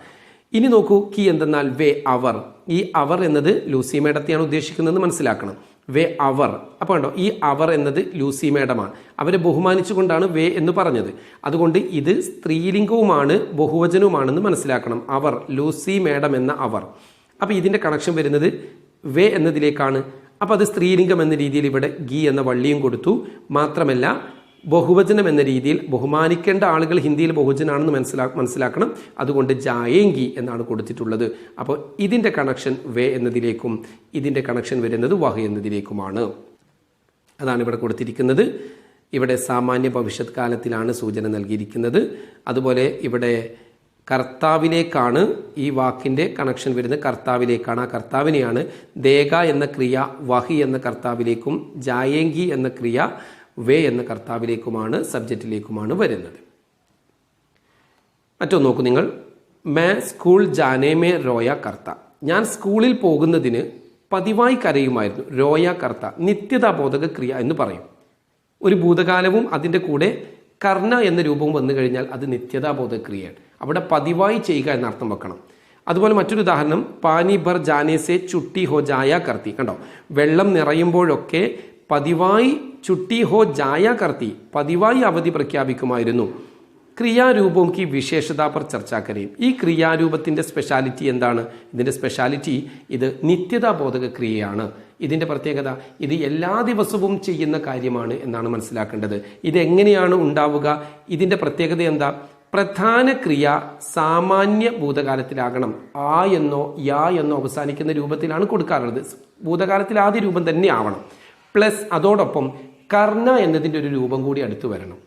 ഇനി നോക്കൂ, കി എന്തെന്നാൽ വേ അവർ. ഈ അവർ എന്നത് ലൂസി മേഡത്തെയാണ് ഉദ്ദേശിക്കുന്നതെന്ന് മനസ്സിലാക്കണം. വേ അവർ. അപ്പോൾ കണ്ടോ, ഈ അവർ എന്നത് ലൂസി മേഡമാണ്. അവരെ ബഹുമാനിച്ചുകൊണ്ടാണ് വേ എന്ന് പറഞ്ഞത്. അതുകൊണ്ട് ഇത് സ്ത്രീലിംഗവുമാണ് ബഹുവചനവുമാണെന്ന് മനസ്സിലാക്കണം. അവർ, ലൂസി മേഡം എന്ന അവർ. അപ്പോൾ ഇതിൻ്റെ കണക്ഷൻ വരുന്നത് വേ എന്നതിലേക്കാണ്. അപ്പോൾ അത് സ്ത്രീലിംഗം എന്ന രീതിയിൽ ഇവിടെ ഗി എന്ന വള്ളിയും കൊടുത്തു. മാത്രമല്ല ബഹുവചനം എന്ന രീതിയിൽ ബഹുമാനിക്കേണ്ട ആളുകൾ ഹിന്ദിയിൽ ബഹുവചനാണെന്ന് മനസ്സിലാക്കണം. അതുകൊണ്ട് ജായേങ്കി എന്നാണ് കൊടുത്തിട്ടുള്ളത്. അപ്പോൾ ഇതിൻ്റെ കണക്ഷൻ വേ എന്നതിലേക്കും ഇതിൻ്റെ കണക്ഷൻ വരുന്നത് വഹ് എന്നതിലേക്കുമാണ്. അതാണ് ഇവിടെ കൊടുത്തിരിക്കുന്നത്. ഇവിടെ സാമാന്യ ഭവിഷ്യത് കാലത്തിലാണ് സൂചന നൽകിയിരിക്കുന്നത്. അതുപോലെ ഇവിടെ കർത്താവിലേക്കാണ് ഈ വാക്കിൻ്റെ കണക്ഷൻ വരുന്നത്. കർത്താവിലേക്കാണ്. ആ കർത്താവിനെയാണ് ദേഗ എന്ന ക്രിയ വഹി എന്ന കർത്താവിലേക്കും ജായേങ്കി എന്ന ക്രിയ വേ എന്ന കർത്താവിലേക്കുമാണ്, സബ്ജക്റ്റിലേക്കുമാണ് വരുന്നത്. മറ്റൊന്ന് നോക്കൂ നിങ്ങൾ. മേ സ്കൂൾ ജാനേ മേ റോയ കർത്ത. ഞാൻ സ്കൂളിൽ പോകുന്നതിന് പതിവായി കരയുമായിരുന്നു. റോയ കർത്ത നിത്യതാബോധക ക്രിയ എന്ന് പറയും. ഒരു ഭൂതകാലവും അതിൻ്റെ കൂടെ കർണ എന്ന രൂപവും വന്നു കഴിഞ്ഞാൽ അത് നിത്യതാബോധ ക്രിയയാണ്. അവിടെ പതിവായി ചെയ്യുക എന്നർത്ഥം വെക്കണം. അതുപോലെ മറ്റൊരു ഉദാഹരണം, പാനി ഭർ ജാനേസെ ചുട്ടി ഹോ ജായ കർത്തി. കണ്ടോ, വെള്ളം നിറയുമ്പോഴൊക്കെ പതിവായി ചുട്ടി ഹോ ജായ കർത്തി, പതിവായി അവധി പ്രഖ്യാപിക്കുമായിരുന്നു. ക്രിയാരൂപവും കി വിശേഷത പർ ചർച്ച കരയും. ഈ ക്രിയാരൂപത്തിൻ്റെ സ്പെഷ്യാലിറ്റി എന്താണ്? ഇതിൻ്റെ സ്പെഷ്യാലിറ്റി ഇത് നിത്യതാബോധക ക്രിയയാണ്. ഇതിൻ്റെ പ്രത്യേകത ഇത് എല്ലാ ദിവസവും ചെയ്യുന്ന കാര്യമാണ് എന്നാണ് മനസ്സിലാക്കേണ്ടത്. ഇതെങ്ങനെയാണ് ഉണ്ടാവുക? ഇതിൻ്റെ പ്രത്യേകത എന്താ? പ്രധാന ക്രിയ സാമാന്യ ഭൂതകാലത്തിലാകണം. ആ എന്നോ യാ എന്നോ അവസാനിക്കുന്ന രൂപത്തിലാണ് കൊടുക്കാറുള്ളത്. ഭൂതകാലത്തിൽ ആദ്യ രൂപം തന്നെ ആവണം. പ്ലസ് അതോടൊപ്പം കർണ എന്നതിൻ്റെ ഒരു രൂപം കൂടി അടുത്ത് വരണം.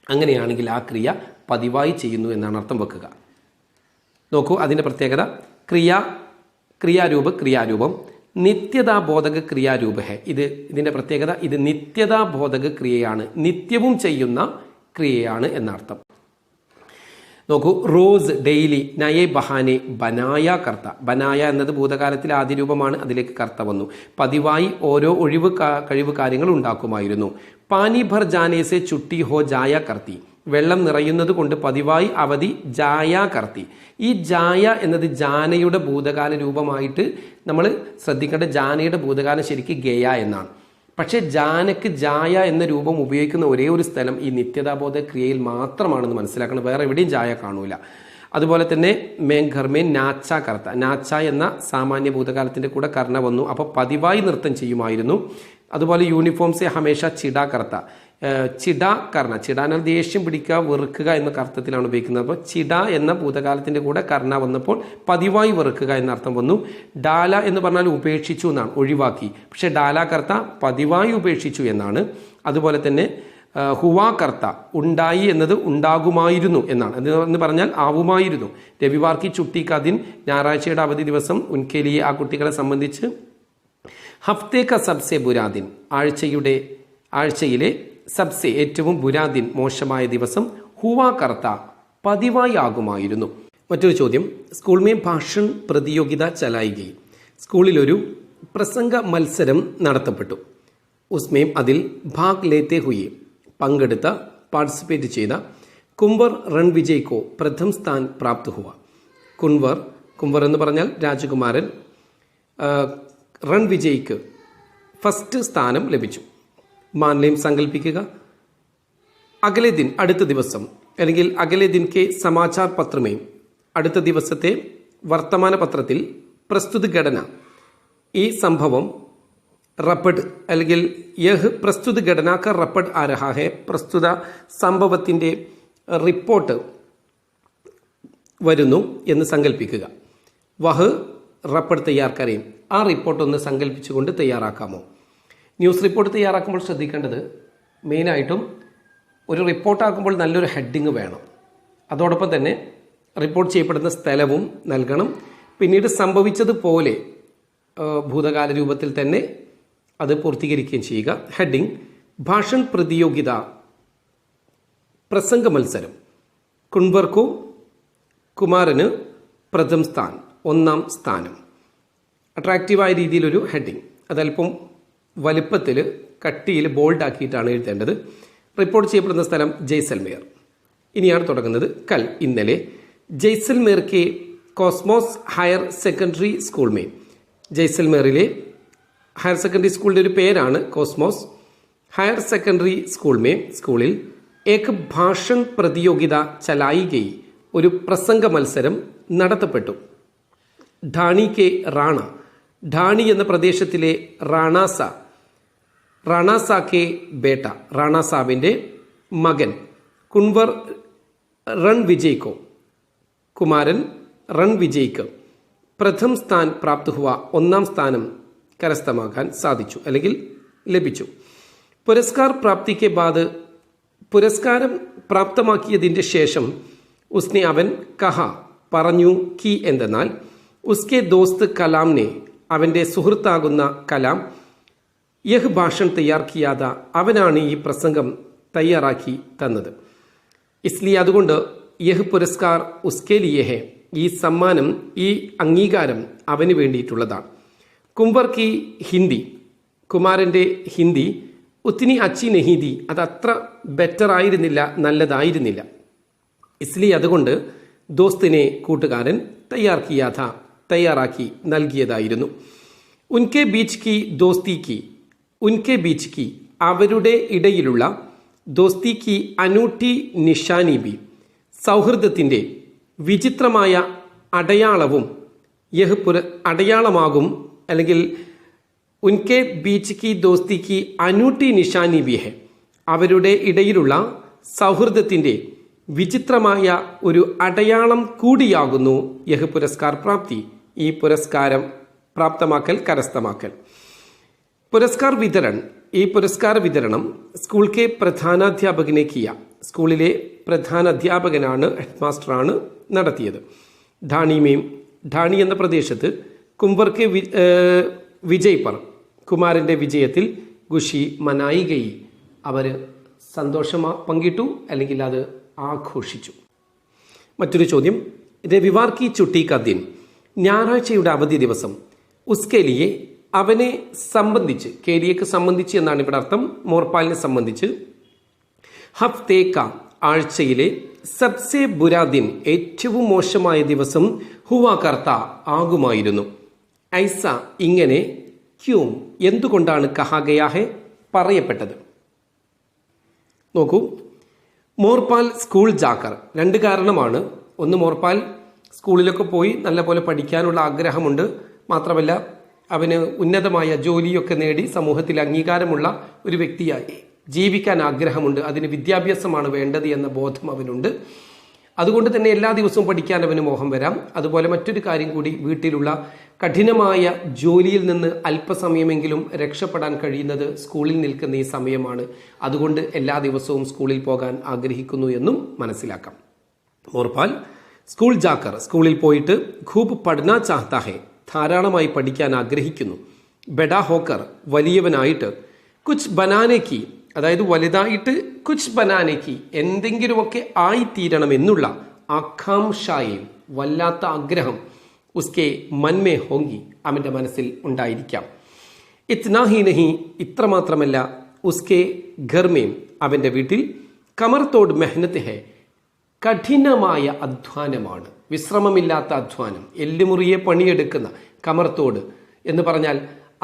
അങ്ങനെയാണെങ്കിൽ ആ ക്രിയ പതിവായി ചെയ്യുന്നു എന്നാണ് അർത്ഥം വെക്കുക. നോക്കൂ, അതിൻ്റെ പ്രത്യേകത ക്രിയാരൂപം നിത്യതാബോധക ക്രിയാരൂപ ഹെ. ഇതിൻ്റെ പ്രത്യേകത ഇത് നിത്യതാബോധക ക്രിയയാണ്, നിത്യവും ചെയ്യുന്ന ക്രിയയാണ് എന്നർത്ഥം. നോക്കൂ, റോസ് ഡെയിലി, നയേ ബഹാനെ ബനായ കർത്ത. ബനായ എന്നത് ഭൂതകാലത്തിലെ ആദ്യ രൂപമാണ്, അതിലേക്ക് കർത്ത വന്നു. പതിവായി ഓരോ കഴിവ് കാര്യങ്ങൾ ഉണ്ടാക്കുമായിരുന്നു. പാനി ഭർ ജാനേസെ ചുട്ടി ഹോ ജായ കർത്തി. വെള്ളം നിറയുന്നത് കൊണ്ട് പതിവായി അവധി ജായ കർത്തി. ഈ ജായ എന്നത് ജാനയുടെ ഭൂതകാല രൂപമായിട്ട് നമ്മൾ ശ്രദ്ധിക്കേണ്ട. ജാനയുടെ ഭൂതകാലം ശരിക്കും ഗയ എന്നാണ്. പക്ഷേ ജാനക്ക് ജായ എന്ന രൂപം ഉപയോഗിക്കുന്ന ഒരേ ഒരു സ്ഥലം ഈ നിത്യതാബോധ ക്രിയയിൽ മാത്രമാണെന്ന് മനസ്സിലാക്കണം. വേറെ എവിടെയും ജായ കാണൂല. അതുപോലെ തന്നെ മേഘർമേൻ നാച്ച കർത്ത. നാച്ച എന്ന സാമാന്യ ഭൂതകാലത്തിൻ്റെ കൂടെ കർണ വന്നു. അപ്പോൾ പതിവായി നൃത്തം ചെയ്യുമായിരുന്നു. അതുപോലെ യൂണിഫോംസെ ഹമേഷ ചിട കർത്ത. ചിട കർണ. ചിടാനാൽ ദേഷ്യം പിടിക്കുക, വെറുക്കുക എന്ന അർത്ഥത്തിലാണ് ഉപയോഗിക്കുന്നത്. അപ്പോൾ ചിട എന്ന ഭൂതകാലത്തിൻ്റെ കൂടെ കർണ വന്നപ്പോൾ പതിവായി വെറുക്കുക എന്ന അർത്ഥം വന്നു. ഡാല എന്ന് പറഞ്ഞാൽ ഉപേക്ഷിച്ചു എന്നാണ്, ഒഴിവാക്കി. പക്ഷെ ഡാല കർത്ത പതിവായി ഉപേക്ഷിച്ചു എന്നാണ്. അതുപോലെ തന്നെ ഹുവാ കർത്ത, ഉണ്ടായി എന്നത് ഉണ്ടാകുമായിരുന്നു എന്നാണ്. എന്ന് പറഞ്ഞാൽ ആവുമായിരുന്നു. രവിവാർ കി ചുട്ടി കാ ദിൻ, ഞായറാഴ്ചയുടെ അവധി ദിവസം ഉൻകേലിയെ, ആ കുട്ടികളെ സംബന്ധിച്ച് ഹഫ്തേ ക സബ്സെ ബുരാദിൻ, ആഴ്ചയിലെ സബ്സെ ഏറ്റവും ബുരാദിൻ മോശമായ ദിവസം ഹുവാ കർത്ത പതിവായി ആകുമായിരുന്നു. മറ്റൊരു ചോദ്യം, സ്കൂൾ മേ ഭാഷൺ പ്രതിയോഗിത ചലായി ഗയി, സ്കൂളിലൊരു പ്രസംഗ മത്സരം നടത്തപ്പെട്ടു. ഉസ്മേം അതിൽ ഭാഗ് ലേത്തെ ഹുയെ പങ്കെടുത്ത പാർട്ടിസിപ്പേറ്റ് ചെയ്ത കുംവർ റൺവിജയ് കോ പ്രഥം സ്ഥാൻ പ്രാപ്ത് ഹുവ. കുംവർ എന്ന് പറഞ്ഞാൽ രാജകുമാരൻ, റൺവിജയ്ക്ക് ഫസ്റ്റ് സ്ഥാനം ലഭിച്ചു. മാൻലേം സങ്കല്പിക്കുക. അഗലെ ദിൻ അടുത്ത ദിവസം, അല്ലെങ്കിൽ അഗലെ ദിൻ കെ സമാചാർ പത്രമേ അടുത്ത ദിവസത്തെ വർത്തമാന പത്രത്തിൽ പ്രസ്തുത ഘടന, ഈ സംഭവം റപ്പഡ് അല്ലെങ്കിൽ യഹ് പ്രസ്തുത ഘടന ക റപ്പഡ് ആ രഹാ ഹെ, പ്രസ്തുത സംഭവത്തിൻ്റെ റിപ്പോർട്ട് വരുന്നു എന്ന് സങ്കല്പിക്കുക. വഹ് റപ്പഡ് തയ്യാർ കരയും, ആ റിപ്പോർട്ട് ഒന്ന് സങ്കല്പിച്ചുകൊണ്ട് തയ്യാറാക്കാമോ? ന്യൂസ് റിപ്പോർട്ട് തയ്യാറാക്കുമ്പോൾ ശ്രദ്ധിക്കേണ്ടത് മെയിനായിട്ടും ഒരു റിപ്പോർട്ടാക്കുമ്പോൾ നല്ലൊരു ഹെഡിങ് വേണം. അതോടൊപ്പം തന്നെ റിപ്പോർട്ട് ചെയ്യപ്പെടുന്ന സ്ഥലവും നൽകണം. പിന്നീട് സംഭവിച്ചതുപോലെ ഭൂതകാല രൂപത്തിൽ തന്നെ അത് പൂർത്തീകരിക്കുകയും ചെയ്യുക. ഹെഡിങ് ഭാഷൺ പ്രതിയോഗിത, പ്രസംഗ മത്സരം. കുൻവർക്കു കുമാരന് പ്രഥം സ്ഥാൻ, ഒന്നാം സ്ഥാനം. അട്രാക്റ്റീവായ രീതിയിലൊരു ഹെഡിങ്, അതല്പം വലുപ്പത്തിൽ കട്ടിയിൽ ബോൾഡ് ആക്കിയിട്ടാണ് എഴുതേണ്ടത്. റിപ്പോർട്ട് ചെയ്യപ്പെടുന്ന സ്ഥലം ജയ്സൽമേർ. ഇനിയാണ് തുടങ്ങുന്നത്. കൽ ഇന്നലെ ജയ്സൽമേർ കെ കോസ്മോസ് ഹയർ സെക്കൻഡറി സ്കൂൾ മേ, ജയ്സൽമേറിലെ ഹയർ സെക്കൻഡറി സ്കൂളിൻ്റെ ഒരു പേരാണ് കോസ്മോസ്. ഹയർ സെക്കൻഡറി സ്കൂൾ മേ, സ്കൂളിൽ ഏക് ഭാഷൺ പ്രതിയോഗിത ചലായി ഗയി, ഒരു പ്രസംഗ മത്സരം നടത്തപ്പെട്ടു. ഢാണി കെ റാണ, ഢാണി എന്ന പ്രദേശത്തിലെ റാണാസ കെ ബേട്ട, റാണാസാബിൻ്റെ മകൻ കുൻവർ റൺവിജയ്ക്കോ, കുമാരൻ റൺവിജയ്ക്ക് പ്രഥം സ്ഥാൻ പ്രാപ്ത് ഹുവ, ഒന്നാം സ്ഥാനം കരസ്ഥമാക്കാൻ സാധിച്ചു അല്ലെങ്കിൽ ലഭിച്ചു. പുരസ്കാർ പ്രാപ്തിക്ക് ബാദ്, പുരസ്കാരം പ്രാപ്തമാക്കിയതിൻ്റെ ശേഷം ഉസ്നെ അവൻ കഹ പറഞ്ഞു, കി എന്തെന്നാൽ ഉസ്കെ ദോസ്ത് കലാംനെ, അവൻ്റെ സുഹൃത്താകുന്ന കലാം, യഹ് ഭാഷൺ തയ്യാർ കിയാത, അവനാണ് ഈ പ്രസംഗം തയ്യാറാക്കി തന്നത്. ഇസ്ലിയെ അതുകൊണ്ട് യഹ് പുരസ്കാർ ഉസ്കെ ലിയേ ഹെ, ഈ സമ്മാനം, ഈ അംഗീകാരം അവന് വേണ്ടിയിട്ടുള്ളതാണ്. കുംവർ കി ഹിന്ദി, കുമാരൻ്റെ ഹിന്ദി ഉത്തിനി അച്ചി നെഹീദി, അത് അത്ര ബെറ്റർ ആയിരുന്നില്ല, നല്ലതായിരുന്നില്ല. ഇസ്ലിയെ അതുകൊണ്ട് ദോസ്തിനെ, കൂട്ടുകാരൻ, തയ്യാറാക്കി നൽകിയതായിരുന്നു. ഉൻകെ ബീച്ച് കി ദോസ്തി കി, ഉൻകെ ബീച്ച് കി അവരുടെ ഇടയിലുള്ള, ദോസ്തി കി അനൂട്ടി നിഷാനി ബി സൗഹൃദത്തിൻ്റെ വിചിത്രമായ അടയാളവും, യഹ് അടയാളമാകും, അല്ലെങ്കിൽ ഉൻകെ ബീച്ച് കി ദോസ്തി കി അനൂട്ടി നിഷാനി ബി ഹെ, അവരുടെ ഇടയിലുള്ള സൗഹൃദത്തിൻ്റെ വിചിത്രമായ ഒരു അടയാളം കൂടിയാകുന്നു യഹ് പുരസ്കാർ പ്രാപ്തി, ഈ പുരസ്കാരം പ്രാപ്തമാക്കൽ, കരസ്ഥമാക്കൽ. പുരസ്കാർ വിതരണം, ഈ പുരസ്കാര വിതരണം സ്കൂൾ കെ പ്രധാനാധ്യാപകനെ കിയ, സ്കൂളിലെ പ്രധാന അധ്യാപകനാണ്, ഹെഡ് മാസ്റ്ററാണ് നടത്തിയത്. ഢാണി എന്ന പ്രദേശത്ത് കുംവർ കെ വിജയ് പർ, കുമാരൻ്റെ വിജയത്തിൽ ഖുഷി മനായി ഗയി, അവർ സന്തോഷം പങ്കിട്ടു അല്ലെങ്കിൽ അത് ആഘോഷിച്ചു. മറ്റൊരു ചോദ്യം, രവിവാർ കി ചുട്ടി കാ ദിൻ, ഞായറാഴ്ചയുടെ അവധി ദിവസം, ഉസ്കേലിയെ അവനെ സംബന്ധിച്ച്, കേലിയക്ക് സംബന്ധിച്ച് എന്നാണ് ഇവിടെ അർത്ഥം, മോർപാലിനെ സംബന്ധിച്ച്, ഹഫ്തേ കാ ആഴ്ചയിലെ, സബ്സെ ബുരാ ദിൻ ഏറ്റവും മോശമായ ദിവസം, ഹുവാ കർത്ത ആകുമായിരുന്നു. ഐസ ഇങ്ങനെ, ക്യൂം എന്തുകൊണ്ടാണ്, കഹാ ഗയാ ഹെ പറയപ്പെട്ടത്. നോക്കൂ, മോർപാൽ സ്കൂൾ ജാക്കർ, രണ്ട് കാരണമാണ്. ഒന്ന്, മോർപാൽ സ്കൂളിലൊക്കെ പോയി നല്ലപോലെ പഠിക്കാനുള്ള ആഗ്രഹമുണ്ട്, മാത്രമല്ല അവന് ഉന്നതമായ ജോലിയൊക്കെ നേടി സമൂഹത്തിൽ അംഗീകാരമുള്ള ഒരു വ്യക്തിയായി ജീവിക്കാൻ ആഗ്രഹമുണ്ട്, അതിന് വിദ്യാഭ്യാസമാണ് വേണ്ടത് എന്ന ബോധം അവനുണ്ട്. അതുകൊണ്ട് തന്നെ എല്ലാ ദിവസവും പഠിക്കാൻ അവന് മോഹം വരാം. അതുപോലെ മറ്റൊരു കാര്യം കൂടി, വീട്ടിലുള്ള കഠിനമായ ജോലിയിൽ നിന്ന് അല്പസമയമെങ്കിലും രക്ഷപ്പെടാൻ കഴിയുന്നത് സ്കൂളിൽ നിൽക്കുന്ന ഈ സമയമാണ്. അതുകൊണ്ട് എല്ലാ ദിവസവും സ്കൂളിൽ പോകാൻ ആഗ്രഹിക്കുന്നു എന്നും മനസ്സിലാക്കാം. മോർപാൽ സ്കൂൾ ജാക്കർ, സ്കൂളിൽ പോയിട്ട് ഖൂബ് പഠന ചാഹ്താ ഹെ, ധാരാളമായി പഠിക്കാൻ ആഗ്രഹിക്കുന്നു. ബഡാ ഹോക്കർ വലിയവനായിട്ട്, കുച്ച് ബനാനേക്ക് അതായത് വലുതായിട്ട്, കുച്ച് ബനാനേക്ക് എന്തെങ്കിലുമൊക്കെ ആയിത്തീരണം എന്നുള്ള ആകാംക്ഷയും വല്ലാത്ത ആഗ്രഹം ഉസ്കെ മൻമേ ഹോങ്കി അവൻ്റെ മനസ്സിൽ ഉണ്ടായിരിക്കാം. ഇത്നാ ഹി നഹി ഇത്രമാത്രമല്ല, ഉസ്കെ ഘർമേം അവൻ്റെ വീട്ടിൽ കമർത്തോട് മെഹനത്ത് ഹെ കഠിനമായ അധ്വാനമാണ്, വിശ്രമമില്ലാത്ത അധ്വാനം, എല്ലുമുറിയെ പണിയെടുക്കുന്ന കമർത്തോട് എന്ന് പറഞ്ഞാൽ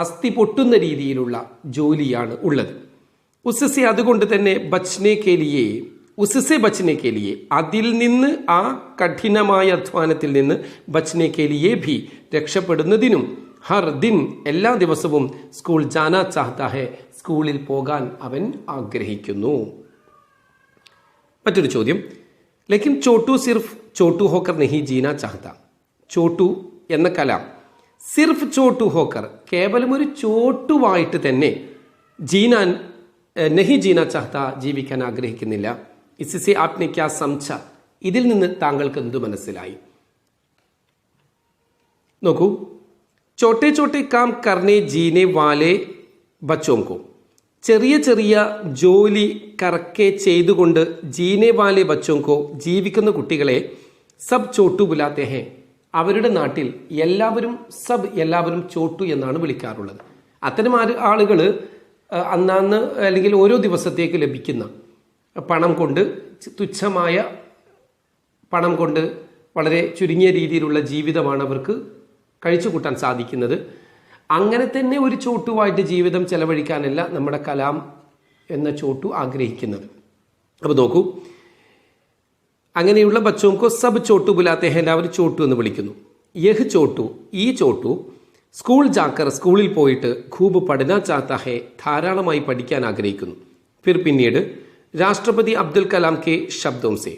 അസ്ഥി പൊട്ടുന്ന രീതിയിലുള്ള ജോലിയാണ് ഉള്ളത്. ഉസ്സെ അതുകൊണ്ട് തന്നെ ബച്നെ കേലിയെ ഉസ്സെ ബച്നെ കേലിയെ അതിൽ നിന്ന്, ആ കഠിനമായ അധ്വാനത്തിൽ നിന്ന് ബച്നെ കേലിയെ ഭി രക്ഷപ്പെടുന്നതിനും ഹർ ദിൻ എല്ലാ ദിവസവും സ്കൂൾ ജാനാ ചാഹ്താ ഹെ സ്കൂളിൽ പോകാൻ അവൻ ആഗ്രഹിക്കുന്നു. മറ്റൊരു ചോദ്യം, ലേക്കിൻ ചോട്ടു സിർഫ് ചോട്ടു ഹോക്കർ നഹി ജീന ചാഹ്ത. ചോട്ടു എന്ന കലാം സിർഫ് ചോട്ടു ഹോക്കർ കേവലം ഒരു ചോട്ടുവായിട്ട് തന്നെ ജീനാൻ നഹി ജീന ചാഹ്ത ജീവിക്കാൻ ആഗ്രഹിക്കുന്നില്ല. ഇസിസെ ആപ്നെ ക്യാ സംഛ, ഇതിൽ നിന്ന് താങ്കൾക്ക് എന്തു മനസ്സിലായി? നോക്കൂ, ചോട്ടെ ചോട്ടെ കാം കർണെ ജീനെ വാലെ ബച്ചോങ്കോ, ചെറിയ ചെറിയ ജോലി കറക്കെ ചെയ്തുകൊണ്ട് ജീനെ വാലെ ബച്ചോങ്കോ ജീവിക്കുന്ന കുട്ടികളെ സബ് ചോട്ടു ബുലാത്തെ ഹെ, അവരുടെ നാട്ടിൽ എല്ലാവരും ചോട്ടു എന്നാണ് വിളിക്കാറുള്ളത്. അത്തരം ആളുകൾ അന്നാന്ന് അല്ലെങ്കിൽ ഓരോ ദിവസത്തേക്ക് ലഭിക്കുന്ന പണം കൊണ്ട്, തുച്ഛമായ പണം കൊണ്ട് വളരെ ചുരുങ്ങിയ രീതിയിലുള്ള ജീവിതമാണ് അവർക്ക് കഴിച്ചു കൂട്ടാൻ സാധിക്കുന്നത്. അങ്ങനെ തന്നെ ഒരു ചോട്ടുവായിട്ട് ജീവിതം ചെലവഴിക്കാനല്ല നമ്മുടെ കലാം എന്ന ചോട്ടു ആഗ്രഹിക്കുന്നത്. അപ്പോൾ നോക്കൂ, അങ്ങനെയുള്ള ബച്ചോങ്കോ സബ് ചോട്ടു ബുലാത്തെ ഹെ, എല്ലാവരും ചോട്ടു എന്ന് വിളിക്കുന്നു. യഹ് ചോട്ടു, ഈ ചോട്ടു സ്കൂൾ ജാക്കർ സ്കൂളിൽ പോയിട്ട് ഖൂബ് പഠന ചാത്ത ഹെ, ധാരാളമായി പഠിക്കാൻ ആഗ്രഹിക്കുന്നു. പിന്നീട് രാഷ്ട്രപതി അബ്ദുൽ കലാം കെ ശബ്ദോം സെ,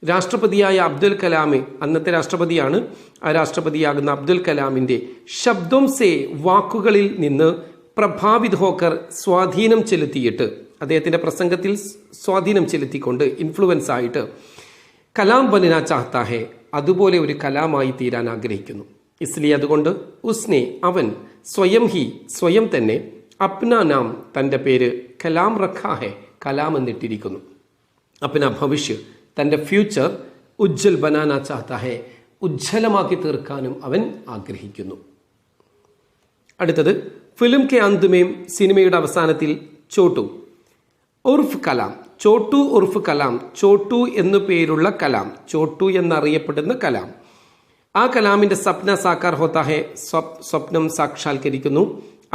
രാഷ്ട്രപതിയായ അബ്ദുൽ കലാമെ, അന്നത്തെ രാഷ്ട്രപതിയാണ്, ആ രാഷ്ട്രപതിയാകുന്ന അബ്ദുൽ കലാമിന്റെ ശബ്ദോം സെ വാക്കുകളിൽ നിന്ന് പ്രഭാവിത് ഹോക്കർ സ്വാധീനം ചെലുത്തിയിട്ട്, അദ്ദേഹത്തിന്റെ പ്രസംഗത്തിൽ സ്വാധീനം ചെലുത്തിക്കൊണ്ട് ഇൻഫ്ലുവൻസ് ആയിട്ട് കലാം ബനന ചാഹ്താ ഹെ, അതുപോലെ ഒരു കലാമായി തീരാൻ ആഗ്രഹിക്കുന്നു. ഇസ്ലി അതുകൊണ്ട് ഉസ്നെ അവൻ സ്വയം തന്നെ അപ്നാ നാം തൻ്റെ പേര് കലാം റഖാ ഹെ, കലാം എന്നിട്ടിരിക്കുന്നു. അപ്നാ ഭവിഷ്യ തൻ്റെ ഫ്യൂച്ചർ ഉജ്ജൽ ബനാന ചാഹ്താ ഹെ, ഉജ്ജ്വലമാക്കി തീർക്കാനും അവൻ ആഗ്രഹിക്കുന്നു. അടുത്തത്, ഫിലിം കെ അന്തുമേം, സിനിമയുടെ അവസാനത്തിൽ ചോട്ടു ഉർഫ് കലാം, ചോട്ടു ഉർഫ് കലാം, ചോട്ടു എന്നു പേരുള്ള കലാം, ചോട്ടു എന്നറിയപ്പെടുന്ന കലാം, ആ കലാമിന്റെ സപ്ന സാക്കാർ ഹോത്താ ഹെ, സ്വപ്നം സാക്ഷാത്കരിക്കുന്നു.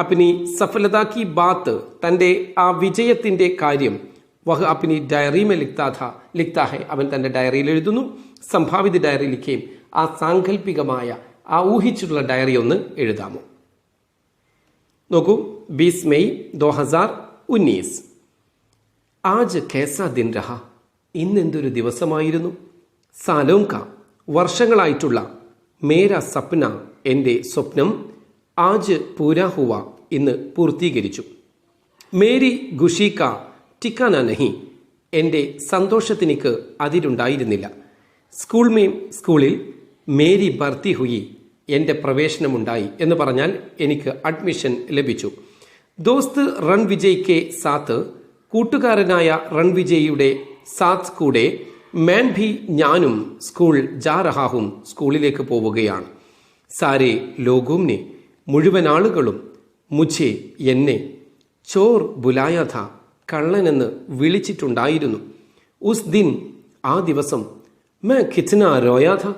അപ്നി സഫലതാ കി ബാത്ത്, തൻ്റെ ആ വിജയത്തിന്റെ കാര്യം, വഹ് അപ്നി ഡയറി മേ ലിഖ്താ ഹെ, അവൻ തൻ്റെ ഡയറിയിൽ എഴുതുന്നു. സംഭാവിത ഡയറി ലിഖേം, ആ സാങ്കല്പികമായ ആ ഊഹിച്ചിട്ടുള്ള ഡയറി ഒന്ന് എഴുതാമോ? നോക്കൂ, 20 മെയ് 2019, ആജ് കേസാ ദിൻ രഹ, ഇന്നെന്തൊരു ദിവസമായിരുന്നു. സാലോം കാ, വർഷങ്ങളായിട്ടുള്ള, മേര സപ്ന, എൻ്റെ സ്വപ്നം, ആജ് പൂരാ ഹുവ, ഇന്ന് പൂർത്തീകരിച്ചു. മേരി ഖുഷി കാ ഠിക്കാന നഹി, എൻ്റെ സന്തോഷത്തിനിക്ക് അതിരുണ്ടായിരുന്നില്ല. സ്കൂളിൽ മേരി ഭർത്തി ഹുയി, എൻ്റെ പ്രവേശനമുണ്ടായി എന്ന് പറഞ്ഞാൽ എനിക്ക് അഡ്മിഷൻ ലഭിച്ചു. ദോസ്ത് റൺവിജയ് കെ സാത്ത്, കൂട്ടുകാരനായ റൺവിജയുടെ സാത്ത് കൂടെ, മാൻ ഭി ഞാനും സ്കൂൾ ജാ റഹാഹും, സ്കൂളിലേക്ക് പോവുകയാണ്. സാരേ ലോകോംനെ, മുഴുവൻ ആളുകളും, മുझे എന്നെ, ചോർ ബുലായ ഥ, കള്ളനെന്ന് വിളിച്ചിട്ടുണ്ടായിരുന്നു. ഉസ് ദിൻ, ആ ദിവസം, മേ കിത്ന റോയാ ഥ,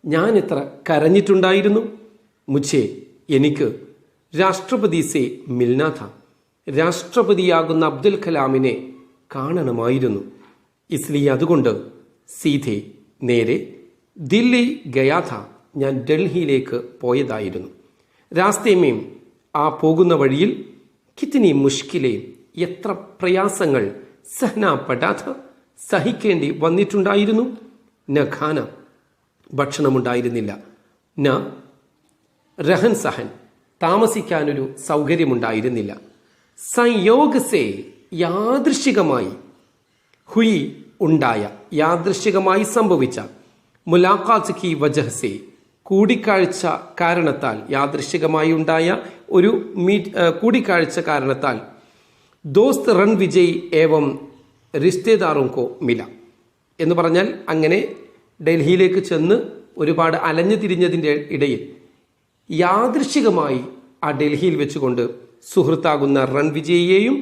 ഞാൻ എത്ര കരഞ്ഞിട്ടുണ്ടായിരുന്നു. മുझे എനിക്ക്, രാഷ്ട്രപതി സെ മിൽനാ ഥ, രാഷ്ട്രപതിയാകുന്ന അബ്ദുൽ കലാമിനെ കാണണമായിരുന്നു. ഇസ്ലി അതുകൊണ്ട്, സീധെ നേരെ, ദില്ലി ഗയാഥ, ഞാൻ ഡൽഹിയിലേക്ക് പോയതായിരുന്നു. രാസ്തേമേം, ആ പോകുന്ന വഴിയിൽ, കിത്നി മുഷ്കിലെ, എത്ര പ്രയാസങ്ങൾ, സഹന പടാഥ, സഹിക്കേണ്ടി വന്നിട്ടുണ്ടായിരുന്നു. ന ഖാന, ഭക്ഷണമുണ്ടായിരുന്നില്ല. ന രഹൻ സഹൻ, താമസിക്കാനൊരു സൗകര്യമുണ്ടായിരുന്നില്ല. സംയോഗ് സേ, യാദൃശികമായി, ഹുയി ഉണ്ടായ, യാദൃശികമായി സംഭവിച്ച, മുലാഖാത്ത് കി വജഹ് സേ, കൂടിക്കാഴ്ച കാരണത്താൽ, യാദൃശ്ചികമായി ഉണ്ടായ ഒരു കൂടിക്കാഴ്ച കാരണത്താൽ ദോസ്ത് റൺവിജയ് ഏവം റിശ്തേദാറും കോ മില എന്ന് പറഞ്ഞാൽ, അങ്ങനെ ഡൽഹിയിലേക്ക് ചെന്ന് ഒരുപാട് അലഞ്ഞു തിരിഞ്ഞതിൻ്റെ ഇടയിൽ യാദൃശ്ചികമായി ആ ഡൽഹിയിൽ വെച്ചുകൊണ്ട് സുഹൃത്താകുന്ന റൺവിജയെയും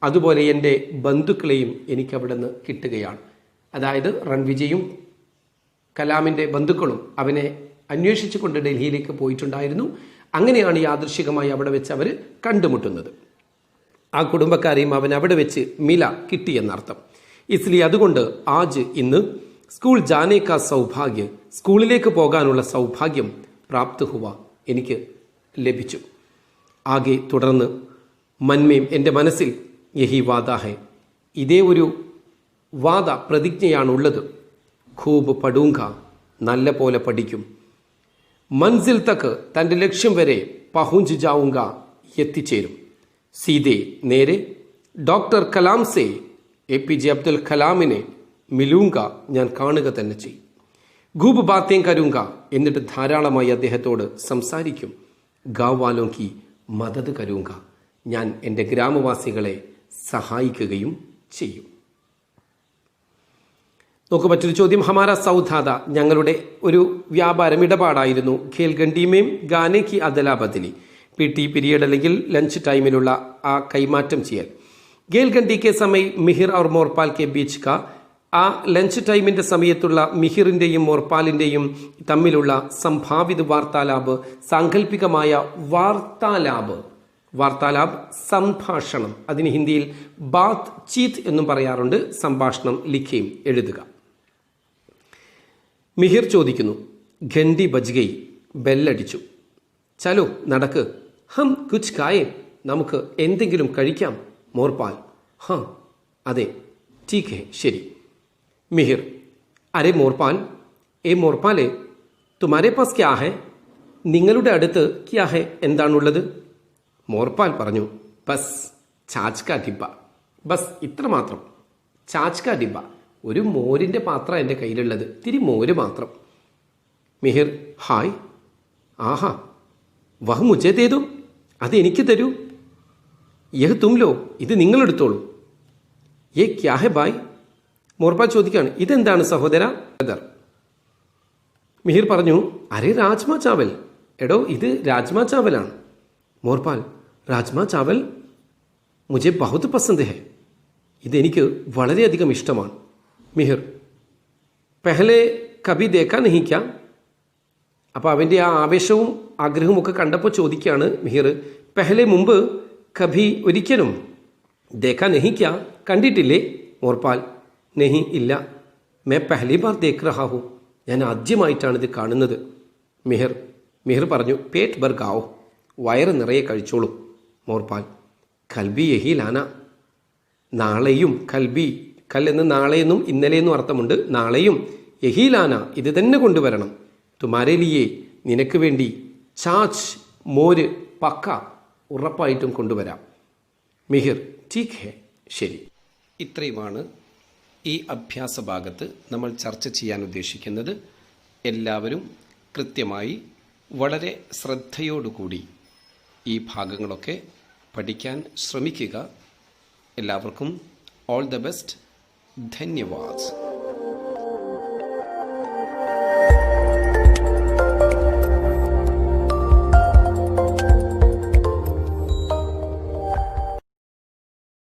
അതുപോലെ എൻ്റെ ബന്ധുക്കളെയും എനിക്ക് അവിടെ നിന്ന് കിട്ടുകയാണ്. അതായത് റൺവിജയും കലാമിൻ്റെ ബന്ധുക്കളും അവനെ അന്വേഷിച്ചുകൊണ്ട് ഡൽഹിയിലേക്ക് പോയിട്ടുണ്ടായിരുന്നു. അങ്ങനെയാണ് യാദൃശ്ചികമായി അവിടെ വെച്ച് അവർ കണ്ടുമുട്ടുന്നത്. ആ കുടുംബക്കാരെയും അവൻ അവിടെ വെച്ച് മില കിട്ടിയെന്നർത്ഥം. ഇസ്ലി അതുകൊണ്ട് ആജ് ഇന്ന് സ്കൂൾ ജാനേക്കാ സൗഭാഗ്യ, സ്കൂളിലേക്ക് പോകാനുള്ള സൗഭാഗ്യം പ്രാപ്ത ഹുവ എനിക്ക് ലഭിച്ചു. ആകെ തുടർന്ന് മന്മേം എൻ്റെ മനസ്സിൽ യഹി വാദ ഹെ, ഇതേ ഒരു വാദ പ്രതിജ്ഞയാണുള്ളത്. ഖൂബ് പഠൂങ്ക, നല്ല പോലെ പഠിക്കും. മൻസിൽ തക്ക്, തൻ്റെ ലക്ഷ്യം വരെ പഹുഞ്ച് ജാവുങ്ക, എത്തിച്ചേരും. സീതേ നേരെ ഡോക്ടർ കലാം സെ, APJ അബ്ദുൽ കലാമിനെ മിലൂങ്ക, ഞാൻ കാണുക തന്നെ ചെയ്യും. ഖൂബ് ബാത്തേം കരൂങ്ക, എന്നിട്ട് ധാരാളമായി അദ്ദേഹത്തോട് സംസാരിക്കും. ഗാവ് വാലോം കി മദത് കരൂങ്ക, ഞാൻ എൻ്റെ ഗ്രാമവാസികളെ സഹായിക്കുകയും ചെയ്യും. നോക്കൂ, മറ്റൊരു ചോദ്യം. ഹമാര സൗദാദ, ഞങ്ങളുടെ ഒരു വ്യാപാരം ഇടപാടായിരുന്നു. ഖേൽഗണ്ടിമേം ഗാനെ കി അദല ബദലി, PT പീരിയഡ് അല്ലെങ്കിൽ ലഞ്ച് ടൈമിലുള്ള ആ കൈമാറ്റം ചെയ്യൽ. ഖേൽഗണ്ടി കെ സമയ മിഹിർ और മോർപാൽ കെ ബീച്ച് കാ, ആ ലഞ്ച് ടൈമിന്റെ സമയത്തുള്ള മിഹിറിന്റെയും മോർപാലിന്റെയും തമ്മിലുള്ള സംഭാവിത വാർത്താലാപ്, സാങ്കല്പികമായ വാർത്താലാപ്, സംഭാഷണം, അതിന് ഹിന്ദിയിൽ ബാത് ചീത്ത് എന്നും പറയാറുണ്ട്. സംഭാഷണം, ലിഖേം, എഴുതുക. മിഹിർ ചോദിക്കുന്നു, ഘണ്ടി ബജ് ഗയി, ബെല്ലടിച്ചു. ചലോ നടക്ക്, ഹം കുച്ച് കായേ, നമുക്ക് എന്തെങ്കിലും കഴിക്കാം. മോർപാൽ, ഹാ അതെ, ടീക്ക് ഹെ, ശരി. മിഹിർ, അരെ മോർപാൽ, മോർപാലെ തുമാരെ പാസ് ക്യാ ഹെ, നിങ്ങളുടെ അടുത്ത് ക്യാ ഹെ, എന്താണുള്ളത്? മോർപാൽ പറഞ്ഞു, ബസ് ചാച്ച് കാ ഡിബ്ബ, ബസ് ഇത്ര മാത്രം. ചാച്ച് കാ ഡിബ്ബ, ഒരു മോരിൻ്റെ പാത്രം എൻ്റെ കയ്യിലുള്ളത്, ഇത്തിരി മോര് മാത്രം. മിഹിർ, ഹായ്, ആഹാ, വഹ് മുജേ തേതോ, അത് എനിക്ക് തരൂ. യഹ് തുംലോ, ഇത് നിങ്ങളെടുത്തോളൂ. യേ ക്യാ ഹെ ബായ്, മോർപാൽ ചോദിക്കുകയാണ്, ഇതെന്താണ് സഹോദര? മിഹിർ പറഞ്ഞു, അരെ രാജ്മാ ചാവൽ, എടോ ഇത് രാജ്മാ ചാവലാണ്. മോർപാൽ, രാജ്മാ ചാവൽ മുझे बहुत पसंद है, ഇതെനിക്ക് വളരെയധികം ഇഷ്ടമാണ്. മിഹിർ, പെഹലെ കബി ദേഖാ നഹീ ക്യാ, അപ്പോൾ അവൻ്റെ ആ ആവേശവും ആഗ്രഹവും ഒക്കെ കണ്ടപ്പോൾ ചോദിക്കുകയാണ് മിഹിർ, പെഹലെ മുമ്പ് കബി ഒരിക്കലും ദേഖാ നഹീ ക്യാ, കണ്ടിട്ടില്ലേ? മോർപാൽ, നഹി ഇല്ല, മേ പെഹലി ബാർ ദേഖ് രഹാ ഹൂ, ഞാൻ ആദ്യമായിട്ടാണ് ഇത് കാണുന്നത്. മിഹിർ പറഞ്ഞു, പേറ്റ് ഭർ ഖാओ, വയറ് നിറയെ കഴിച്ചോളൂ. മോർപാൽ, കൽബി യഹി ലാന, നാളെയും, കൽബി, കൽ എന്ന് നാളെയെന്നും ഇന്നലെയെന്നും അർത്ഥമുണ്ട്. നാളെയും യഹി ലാന, ഇത് തന്നെ കൊണ്ടുവരണം. തുമാരെ ലിയെ, നിനക്ക് വേണ്ടി, ചാച്ച്, മോര്, പക്ക, ഉറപ്പായിട്ടും കൊണ്ടുവരാം. മിഹിർ, ടീക്ക് ഹെ, ശരി. ഇത്രയുമാണ് ഈ അഭ്യാസ ഭാഗത്ത് നമ്മൾ ചർച്ച ചെയ്യാൻ ഉദ്ദേശിക്കുന്നത്. എല്ലാവരും കൃത്യമായി വളരെ ശ്രദ്ധയോടുകൂടി ഈ ഭാഗങ്ങളൊക്കെ പഠിക്കാൻ ശ്രമിക്കുക. എല്ലാവർക്കും ഓൾ ദ ബെസ്റ്റ്. ധന്യവാദ്.